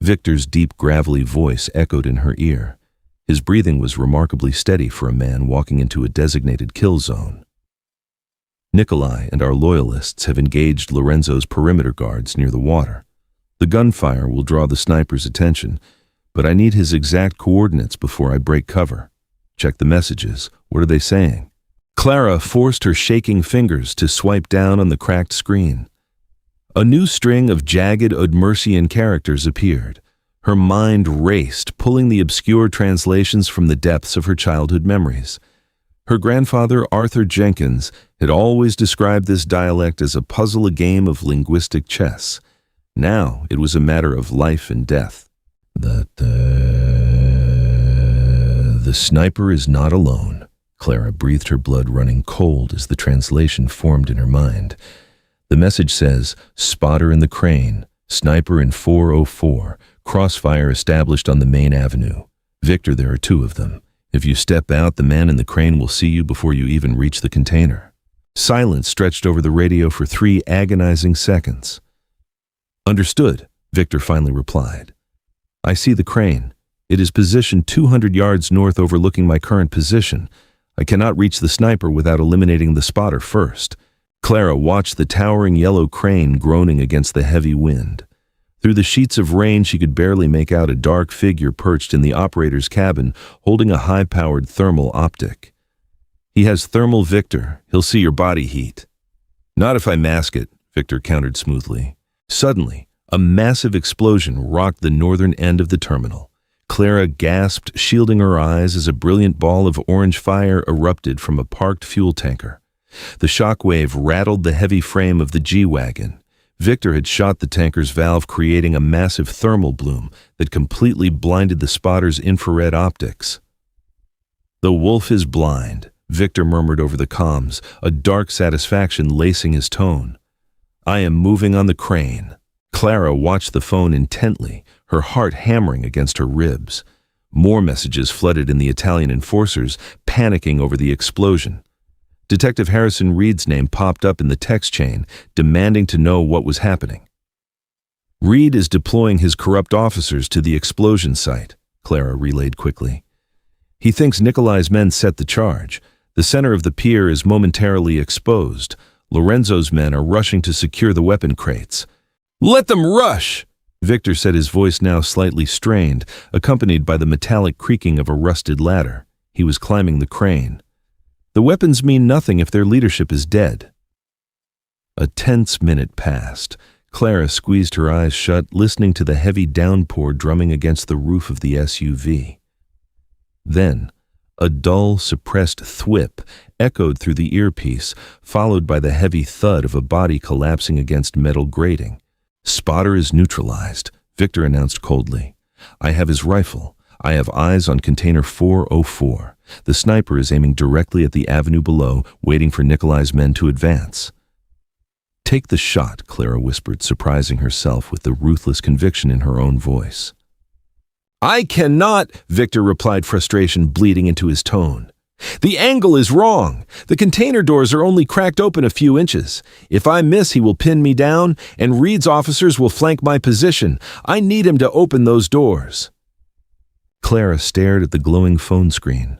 Victor's deep, gravelly voice echoed in her ear. His breathing was remarkably steady for a man walking into a designated kill zone. "Nikolai and our loyalists have engaged Lorenzo's perimeter guards near the water. The gunfire will draw the sniper's attention, but I need his exact coordinates before I break cover. Check the messages. What are they saying?" Clara forced her shaking fingers to swipe down on the cracked screen. A new string of jagged Udmurtian characters appeared. Her mind raced, pulling the obscure translations from the depths of her childhood memories. Her grandfather, Arthur Jenkins, had always described this dialect as a puzzle, a game of linguistic chess. Now it was a matter of life and death. The sniper is not alone. Clara breathed, her blood running cold as the translation formed in her mind. The message says, "Spotter in the crane, sniper in 404, crossfire established on the main avenue. Victor, there are 2 of them. If you step out, the man in the crane will see you before you even reach the container. Silence stretched over the radio for 3 agonizing seconds. Understood, Victor finally replied. I see the crane. It is positioned 200 yards north overlooking my current position. I cannot reach the sniper without eliminating the spotter first. Clara watched the towering yellow crane groaning against the heavy wind. Through the sheets of rain, she could barely make out a dark figure perched in the operator's cabin, holding a high-powered thermal optic. He has thermal, Victor. He'll see your body heat. Not if I mask it, Victor countered smoothly. Suddenly, a massive explosion rocked the northern end of the terminal. Clara gasped, shielding her eyes as a brilliant ball of orange fire erupted from a parked fuel tanker. The shockwave rattled the heavy frame of the G-Wagon. Victor had shot the tanker's valve, creating a massive thermal bloom that completely blinded the spotter's infrared optics. The wolf is blind, Victor murmured over the comms, a dark satisfaction lacing his tone. I am moving on the crane. Clara watched the phone intently, her heart hammering against her ribs. More messages flooded in the Italian enforcers, panicking over the explosion. Detective Harrison Reed's name popped up in the text chain, demanding to know what was happening. Reed is deploying his corrupt officers to the explosion site, Clara relayed quickly. He thinks Nikolai's men set the charge. The center of the pier is momentarily exposed. Lorenzo's men are rushing to secure the weapon crates. Let them rush! Victor said, his voice now slightly strained, accompanied by the metallic creaking of a rusted ladder. He was climbing the crane. The weapons mean nothing if their leadership is dead. A tense minute passed. Clara squeezed her eyes shut, listening to the heavy downpour drumming against the roof of the SUV. Then, a dull, suppressed thwip echoed through the earpiece, followed by the heavy thud of a body collapsing against metal grating. Spotter is neutralized, Victor announced coldly. I have his rifle. I have eyes on container 404. The sniper is aiming directly at the avenue below, waiting for Nikolai's men to advance. Take the shot, Clara whispered, surprising herself with the ruthless conviction in her own voice. I cannot, Victor replied, frustration bleeding into his tone. The angle is wrong. The container doors are only cracked open a few inches. If I miss, he will pin me down, and Reed's officers will flank my position. I need him to open those doors. Clara stared at the glowing phone screen.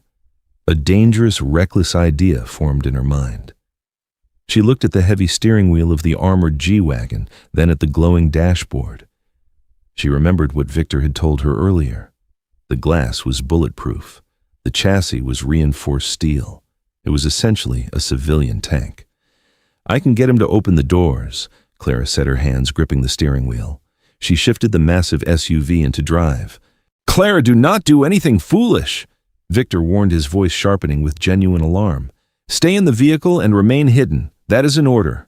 A dangerous, reckless idea formed in her mind. She looked at the heavy steering wheel of the armored G-Wagon, then at the glowing dashboard. She remembered what Victor had told her earlier. The glass was bulletproof. The chassis was reinforced steel. It was essentially a civilian tank. I can get him to open the doors, Clara said, her hands gripping the steering wheel. She shifted the massive SUV into drive. Clara, do not do anything foolish, Victor warned, his voice sharpening with genuine alarm. Stay in the vehicle and remain hidden. That is an order.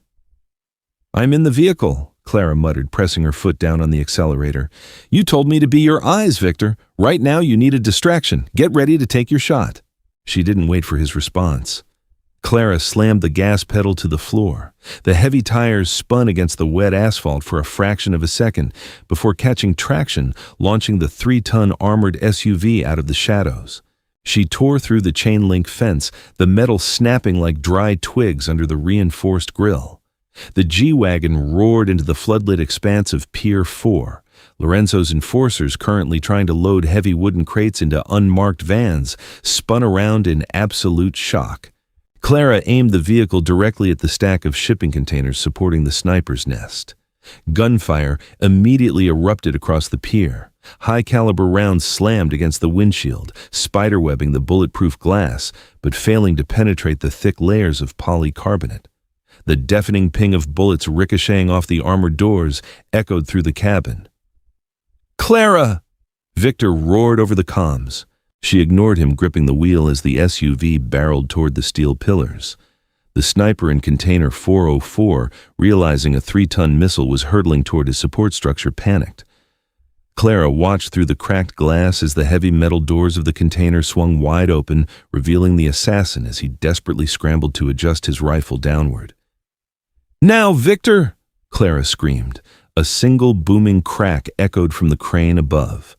I'm in the vehicle, Clara muttered, pressing her foot down on the accelerator. You told me to be your eyes, Victor. Right now you need a distraction. Get ready to take your shot. She didn't wait for his response. Clara slammed the gas pedal to the floor. The heavy tires spun against the wet asphalt for a fraction of a second before catching traction, launching the 3-ton armored SUV out of the shadows. She tore through the chain-link fence, the metal snapping like dry twigs under the reinforced grille. The G-Wagon roared into the floodlit expanse of Pier 4. Lorenzo's enforcers, currently trying to load heavy wooden crates into unmarked vans, spun around in absolute shock. Clara aimed the vehicle directly at the stack of shipping containers supporting the sniper's nest. Gunfire immediately erupted across the pier. High-caliber rounds slammed against the windshield, spiderwebbing the bulletproof glass, but failing to penetrate the thick layers of polycarbonate. The deafening ping of bullets ricocheting off the armored doors echoed through the cabin. Clara! Victor roared over the comms. She ignored him, gripping the wheel as the SUV barreled toward the steel pillars. The sniper in container 404, realizing a 3-ton missile was hurtling toward his support structure, panicked. Clara watched through the cracked glass as the heavy metal doors of the container swung wide open, revealing the assassin as he desperately scrambled to adjust his rifle downward. Now, Victor! Clara screamed. A single booming crack echoed from the crane above.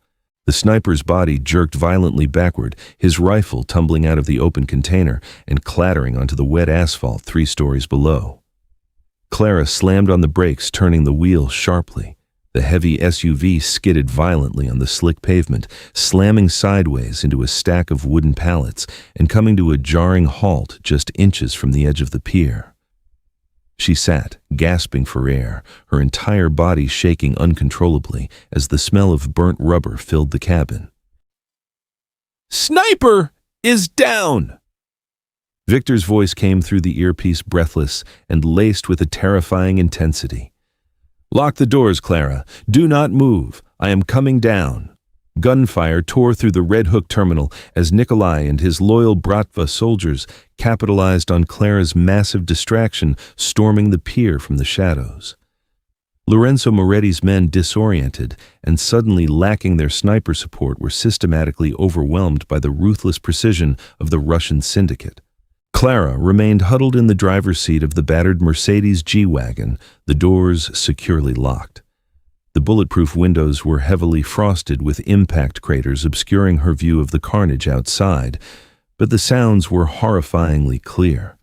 The sniper's body jerked violently backward, his rifle tumbling out of the open container and clattering onto the wet asphalt 3 stories below. Clara slammed on the brakes, turning the wheel sharply. The heavy SUV skidded violently on the slick pavement, slamming sideways into a stack of wooden pallets and coming to a jarring halt just inches from the edge of the pier. She sat, gasping for air, her entire body shaking uncontrollably as the smell of burnt rubber filled the cabin. "Sniper is down!" Victor's voice came through the earpiece, breathless and laced with a terrifying intensity. "Lock the doors, Clara. Do not move. I am coming down." Gunfire tore through the Red Hook terminal as Nikolai and his loyal Bratva soldiers capitalized on Clara's massive distraction, storming the pier from the shadows. Lorenzo Moretti's men, disoriented and suddenly lacking their sniper support, were systematically overwhelmed by the ruthless precision of the Russian syndicate. Clara remained huddled in the driver's seat of the battered Mercedes G-Wagon, the doors securely locked. The bulletproof windows were heavily frosted with impact craters obscuring her view of the carnage outside, but the sounds were horrifyingly clear.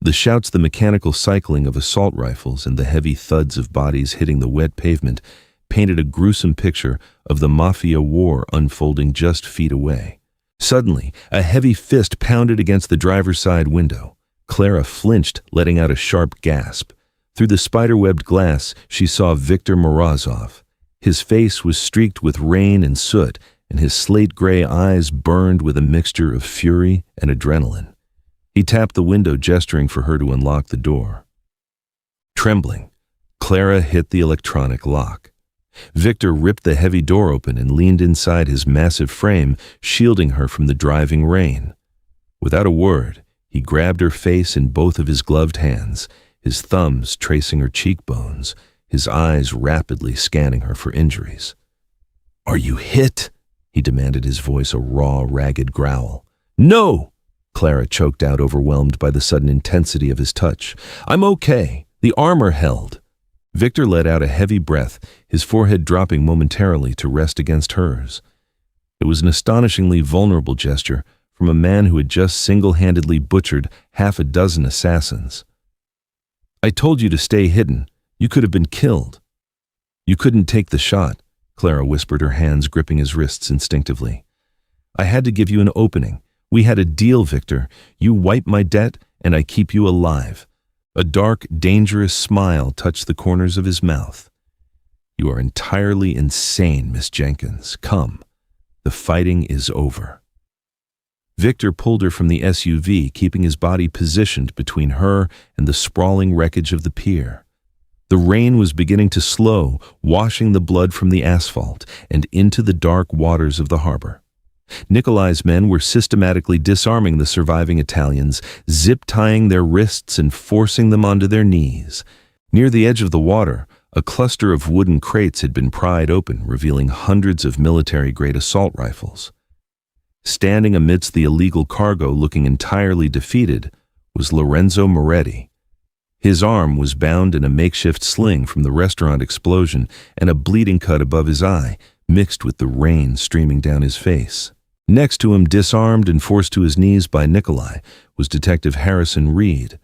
The shouts, the mechanical cycling of assault rifles, and the heavy thuds of bodies hitting the wet pavement painted a gruesome picture of the mafia war unfolding just feet away. Suddenly, a heavy fist pounded against the driver's side window. Clara flinched, letting out a sharp gasp. Through the spider-webbed glass, she saw Viktor Morozov. His face was streaked with rain and soot, and his slate-gray eyes burned with a mixture of fury and adrenaline. He tapped the window, gesturing for her to unlock the door. Trembling, Clara hit the electronic lock. Victor ripped the heavy door open and leaned inside his massive frame, shielding her from the driving rain. Without a word, he grabbed her face in both of his gloved hands, his thumbs tracing her cheekbones, his eyes rapidly scanning her for injuries. "Are you hit?" he demanded, his voice a raw, ragged growl. "No!" Clara choked out, overwhelmed by the sudden intensity of his touch. "I'm okay. The armor held." Victor let out a heavy breath, his forehead dropping momentarily to rest against hers. It was an astonishingly vulnerable gesture from a man who had just single-handedly butchered 6 assassins. "I told you to stay hidden. You could have been killed." "You couldn't take the shot," Clara whispered, her hands gripping his wrists instinctively. "I had to give you an opening. We had a deal, Victor. You wipe my debt, and I keep you alive." A dark, dangerous smile touched the corners of his mouth. "You are entirely insane, Miss Jenkins. Come. The fighting is over." Victor pulled her from the SUV, keeping his body positioned between her and the sprawling wreckage of the pier. The rain was beginning to slow, washing the blood from the asphalt and into the dark waters of the harbor. Nikolai's men were systematically disarming the surviving Italians, zip-tying their wrists and forcing them onto their knees. Near the edge of the water, a cluster of wooden crates had been pried open, revealing hundreds of military-grade assault rifles. Standing amidst the illegal cargo, looking entirely defeated, was Lorenzo Moretti. His arm was bound in a makeshift sling from the restaurant explosion, and a bleeding cut above his eye, mixed with the rain streaming down his face. Next to him, disarmed and forced to his knees by Nikolai, was Detective Harrison Reed.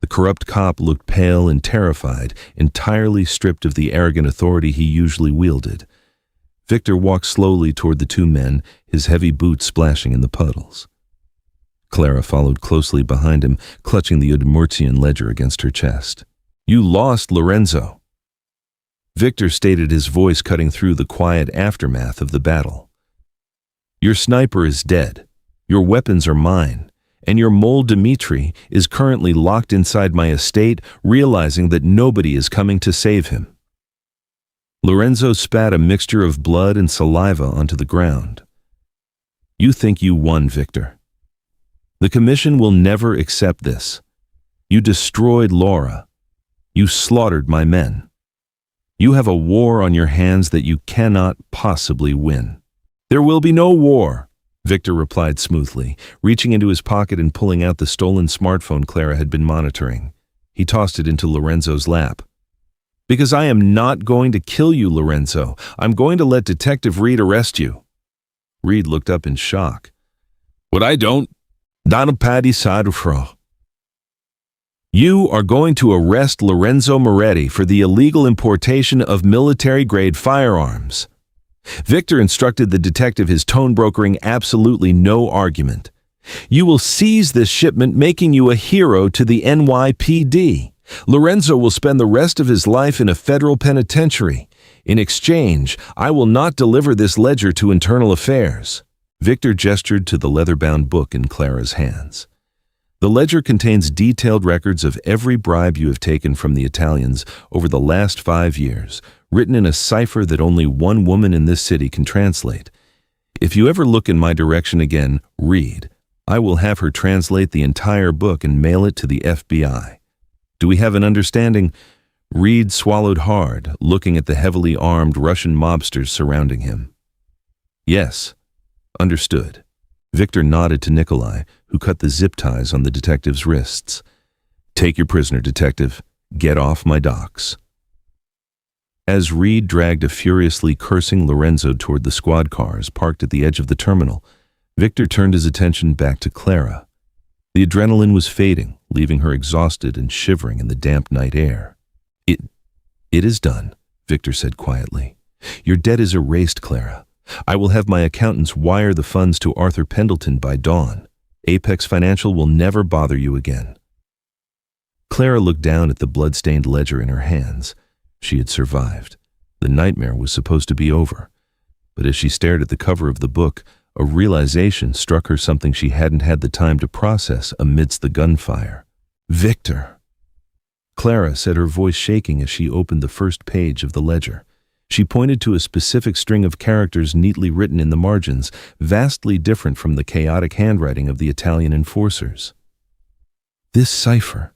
The corrupt cop looked pale and terrified, entirely stripped of the arrogant authority he usually wielded. Victor walked slowly toward the 2 men, his heavy boots splashing in the puddles. Clara followed closely behind him, clutching the Udmurtian ledger against her chest. "You lost, Lorenzo." Victor stated, his voice cutting through the quiet aftermath of the battle. "Your sniper is dead. Your weapons are mine. And your mole Dmitri is currently locked inside my estate, realizing that nobody is coming to save him." Lorenzo spat a mixture of blood and saliva onto the ground. "You think you won, Victor. The Commission will never accept this. You destroyed Laura. You slaughtered my men. You have a war on your hands that you cannot possibly win." "There will be no war," Victor replied smoothly, reaching into his pocket and pulling out the stolen smartphone Clara had been monitoring. He tossed it into Lorenzo's lap. "Because I am not going to kill you, Lorenzo. I'm going to let Detective Reed arrest you." Reed looked up in shock. What I don't? Donna Paddy Sadufro. You are going to arrest Lorenzo Moretti for the illegal importation of military-grade firearms. Victor instructed the detective, his tone brokering absolutely no argument. You will seize this shipment, making you a hero to the NYPD. Lorenzo will spend the rest of his life in a federal penitentiary. In exchange, I will not deliver this ledger to Internal Affairs. Victor gestured to the leather-bound book in Clara's hands. The ledger contains detailed records of every bribe you have taken from the Italians over the last 5 years, written in a cipher that only one woman in this city can translate. If you ever look in my direction again, read. I will have her translate the entire book and mail it to the FBI. Do we have an understanding? Reed swallowed hard, looking at the heavily armed Russian mobsters surrounding him. Yes. Understood. Victor nodded to Nikolai, who cut the zip ties on the detective's wrists. Take your prisoner, detective. Get off my docks. As Reed dragged a furiously cursing Lorenzo toward the squad cars parked at the edge of the terminal, Victor turned his attention back to Clara. The adrenaline was fading, leaving her exhausted and shivering in the damp night air. It is done, Victor said quietly. Your debt is erased, Clara. I will have my accountants wire the funds to Arthur Pendleton by dawn. Apex Financial will never bother you again. Clara looked down at the blood-stained ledger in her hands. She had survived. The nightmare was supposed to be over. But as she stared at the cover of the book, a realization struck her, something she hadn't had the time to process amidst the gunfire. Victor! Clara said, her voice shaking as she opened the first page of the ledger. She pointed to a specific string of characters neatly written in the margins, vastly different from the chaotic handwriting of the Italian enforcers. This cipher.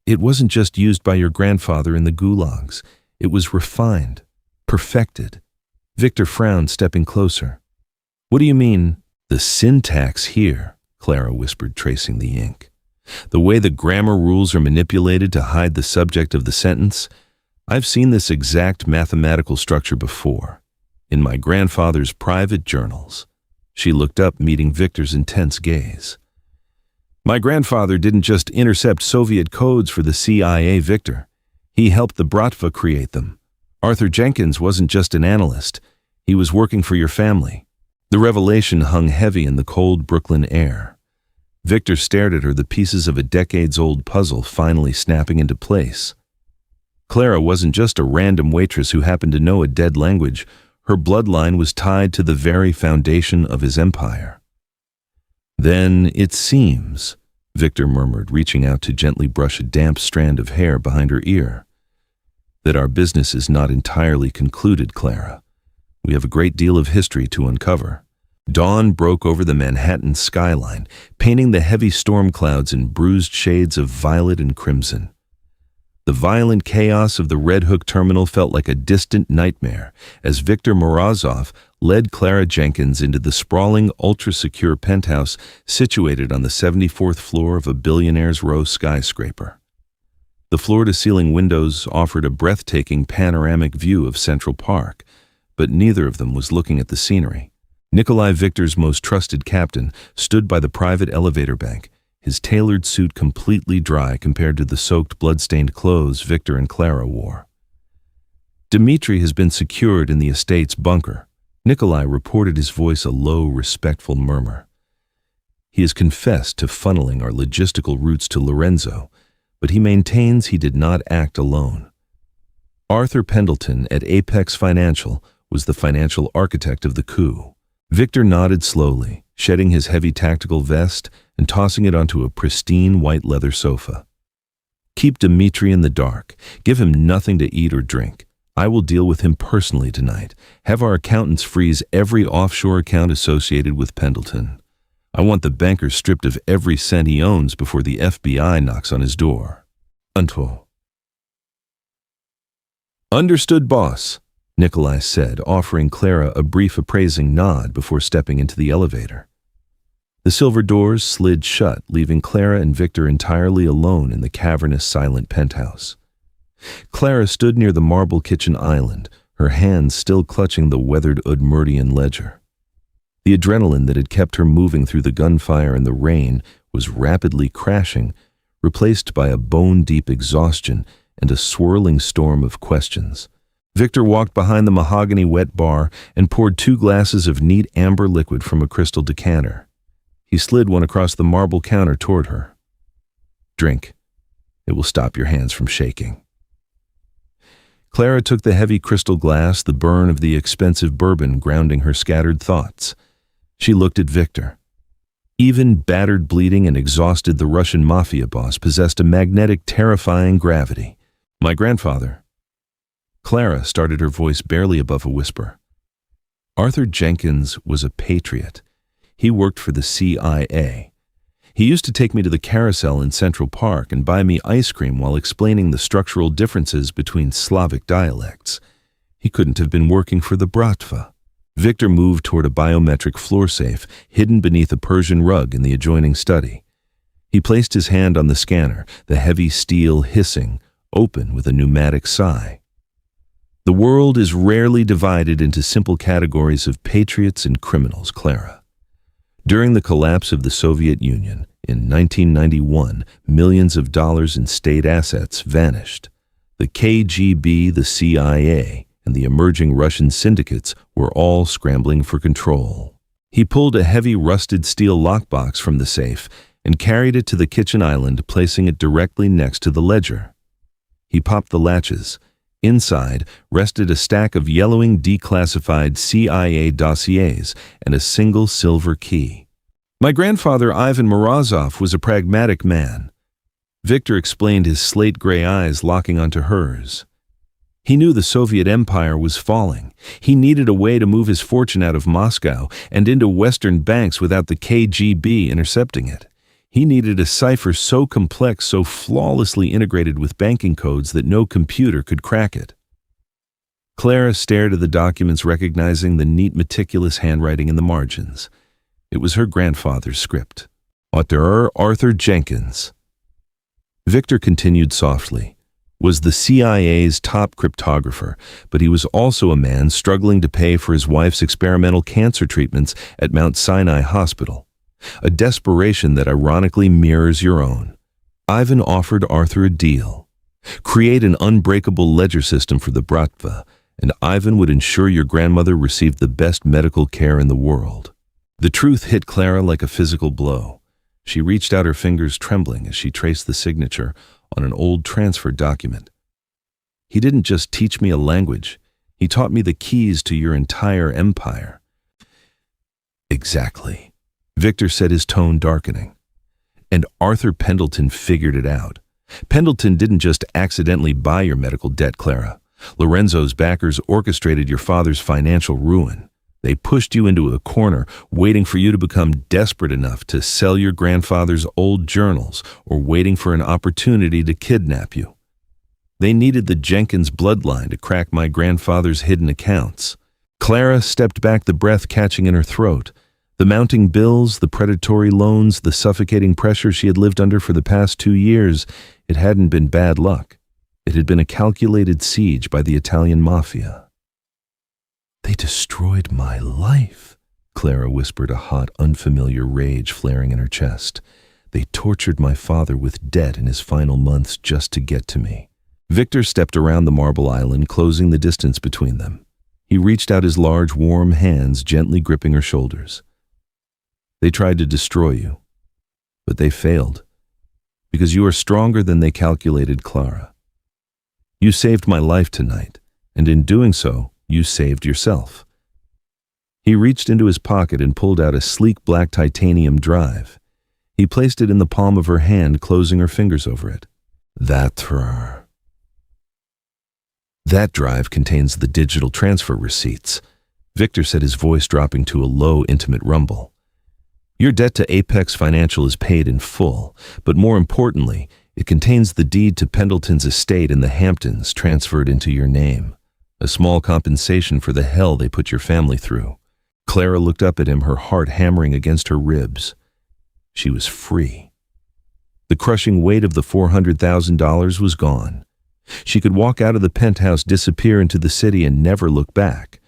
It wasn't just used by your grandfather in the gulags. It was refined, perfected. Victor frowned, stepping closer. What do you mean? The syntax here, Clara whispered, tracing the ink. The way the grammar rules are manipulated to hide the subject of the sentence. I've seen this exact mathematical structure before, in my grandfather's private journals. She looked up, meeting Victor's intense gaze. My grandfather didn't just intercept Soviet codes for the CIA, Victor. He helped the Bratva create them. Arthur Jenkins wasn't just an analyst. He was working for your family. The revelation hung heavy in the cold Brooklyn air. Victor stared at her, the pieces of a decades-old puzzle finally snapping into place. Clara wasn't just a random waitress who happened to know a dead language. Her bloodline was tied to the very foundation of his empire. Then it seems, Victor murmured, reaching out to gently brush a damp strand of hair behind her ear, that our business is not entirely concluded, Clara. We have a great deal of history to uncover. Dawn broke over the Manhattan skyline, painting the heavy storm clouds in bruised shades of violet and crimson. The violent chaos of the Red Hook terminal felt like a distant nightmare as Victor Morozov led Clara Jenkins into the sprawling, ultra-secure penthouse situated on the 74th floor of a billionaire's row skyscraper. The floor-to-ceiling windows offered a breathtaking panoramic view of Central Park, but neither of them was looking at the scenery. Nikolai, Victor's most trusted captain, stood by the private elevator bank, his tailored suit completely dry compared to the soaked, blood-stained clothes Victor and Clara wore. Dmitri has been secured in the estate's bunker. Nikolai reported, his voice a low, respectful murmur. He has confessed to funneling our logistical routes to Lorenzo, but he maintains he did not act alone. Arthur Pendleton at Apex Financial was the financial architect of the coup. Victor nodded slowly, shedding his heavy tactical vest and tossing it onto a pristine white leather sofa. Keep Dmitri in the dark. Give him nothing to eat or drink. I will deal with him personally tonight. Have our accountants freeze every offshore account associated with Pendleton. I want the banker stripped of every cent he owns before the FBI knocks on his door. Understood, boss, Nikolai said, offering Clara a brief appraising nod before stepping into the elevator. The silver doors slid shut, leaving Clara and Victor entirely alone in the cavernous, silent penthouse. Clara stood near the marble kitchen island, her hands still clutching the weathered Udmurtian ledger. The adrenaline that had kept her moving through the gunfire and the rain was rapidly crashing, replaced by a bone-deep exhaustion and a swirling storm of questions. Victor walked behind the mahogany wet bar and poured 2 glasses of neat amber liquid from a crystal decanter. He slid one across the marble counter toward her. "Drink. It will stop your hands from shaking." Clara took the heavy crystal glass, the burn of the expensive bourbon grounding her scattered thoughts. She looked at Victor. Even battered, bleeding, and exhausted, the Russian Mafia Boss possessed a magnetic, terrifying gravity. "My grandfather." Clara started, her voice barely above a whisper. "Arthur Jenkins was a patriot. He worked for the CIA. He used to take me to the carousel in Central Park and buy me ice cream while explaining the structural differences between Slavic dialects. He couldn't have been working for the Bratva." Victor moved toward a biometric floor safe hidden beneath a Persian rug in the adjoining study. He placed his hand on the scanner, the heavy steel hissing, open with a pneumatic sigh. "The world is rarely divided into simple categories of patriots and criminals, Clara. During the collapse of the Soviet Union in 1991, millions of dollars in state assets vanished. The KGB, the CIA, and the emerging Russian syndicates were all scrambling for control." He pulled a heavy rusted steel lockbox from the safe and carried it to the kitchen island, placing it directly next to the ledger. He popped the latches. Inside rested a stack of yellowing declassified CIA dossiers and a single silver key. "My grandfather, Ivan Morozov, was a pragmatic man." Victor explained, his slate-gray eyes locking onto hers. "He knew the Soviet Empire was falling. He needed a way to move his fortune out of Moscow and into Western banks without the KGB intercepting it. He needed a cipher so complex, so flawlessly integrated with banking codes that no computer could crack it." Clara stared at the documents, recognizing the neat, meticulous handwriting in the margins. It was her grandfather's script. "Auteur Arthur Jenkins." Victor continued softly. Was the CIA's top cryptographer, but he was also a man struggling to pay for his wife's experimental cancer treatments at Mount Sinai Hospital. A desperation that ironically mirrors your own. Ivan offered Arthur a deal. Create an unbreakable ledger system for the Bratva, and Ivan would ensure your grandmother received the best medical care in the world. The truth hit Clara like a physical blow. She reached out, her fingers trembling as she traced the signature on an old transfer document. "He didn't just teach me a language. He taught me the keys to your entire empire." "Exactly," Victor said, his tone darkening. "And Arthur Pendleton figured it out. Pendleton didn't just accidentally buy your medical debt, Clara. Lorenzo's backers orchestrated your father's financial ruin. They pushed you into a corner, waiting for you to become desperate enough to sell your grandfather's old journals or waiting for an opportunity to kidnap you. They needed the Jenkins bloodline to crack my grandfather's hidden accounts." Clara stepped back, the breath catching in her throat. The mounting bills, the predatory loans, the suffocating pressure she had lived under for the past 2 years, it hadn't been bad luck. It had been a calculated siege by the Italian mafia. "They destroyed my life," Clara whispered, a hot, unfamiliar rage flaring in her chest. "They tortured my father with debt in his final months just to get to me." Victor stepped around the marble island, closing the distance between them. He reached out his large, warm hands, gently gripping her shoulders. "They tried to destroy you, but they failed, because you are stronger than they calculated, Clara. You saved my life tonight, and in doing so, you saved yourself." He reached into his pocket and pulled out a sleek black titanium drive. He placed it in the palm of her hand, closing her fingers over it. That drive contains the digital transfer receipts," Victor said, his voice dropping to a low, intimate rumble. "Your debt to Apex Financial is paid in full, but more importantly, it contains the deed to Pendleton's estate in the Hamptons transferred into your name. A small compensation for the hell they put your family through." Clara looked up at him, her heart hammering against her ribs. She was free. The crushing weight of the $400,000 was gone. She could walk out of the penthouse, disappear into the city, and never look back.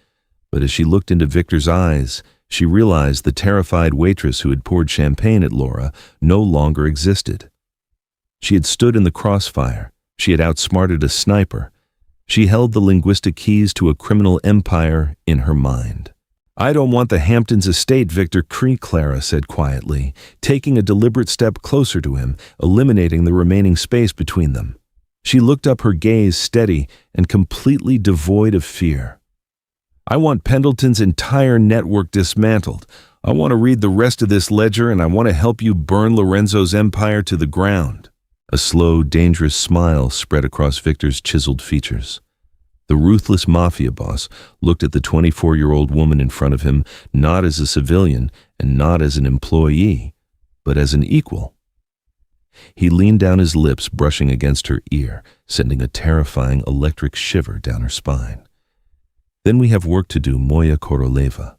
But as she looked into Victor's eyes, She realized the terrified waitress who had poured champagne at Laura no longer existed. She had stood in the crossfire. She had outsmarted a sniper. She held the linguistic keys to a criminal empire in her mind. "I don't want the Hamptons estate, Victor," Clara said quietly, taking a deliberate step closer to him, eliminating the remaining space between them. She looked up, her gaze steady and completely devoid of fear. "I want Pendleton's entire network dismantled. I want to read the rest of this ledger, and I want to help you burn Lorenzo's empire to the ground." A slow, dangerous smile spread across Victor's chiseled features. The ruthless mafia boss looked at the 24-year-old woman in front of him not as a civilian and not as an employee, but as an equal. He leaned down, his lips brushing against her ear, sending a terrifying electric shiver down her spine. "Then we have work to do, Moya Koroleva.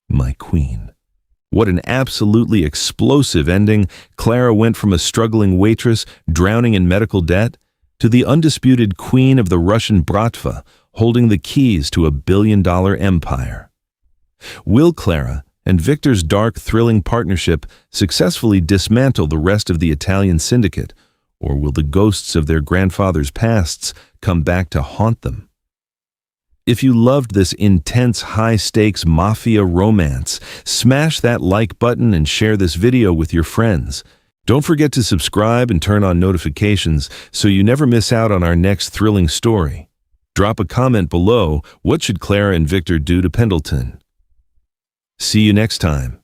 My queen." What an absolutely explosive ending. Clara went from a struggling waitress, drowning in medical debt, to the undisputed queen of the Russian Bratva, holding the keys to a billion-dollar empire. Will Clara and Victor's dark, thrilling partnership successfully dismantle the rest of the Italian syndicate, or will the ghosts of their grandfathers' pasts come back to haunt them? If you loved this intense, high-stakes mafia romance, smash that like button and share this video with your friends. Don't forget to subscribe and turn on notifications so you never miss out on our next thrilling story. Drop a comment below. What should Clara and Victor do to Pendleton? See you next time.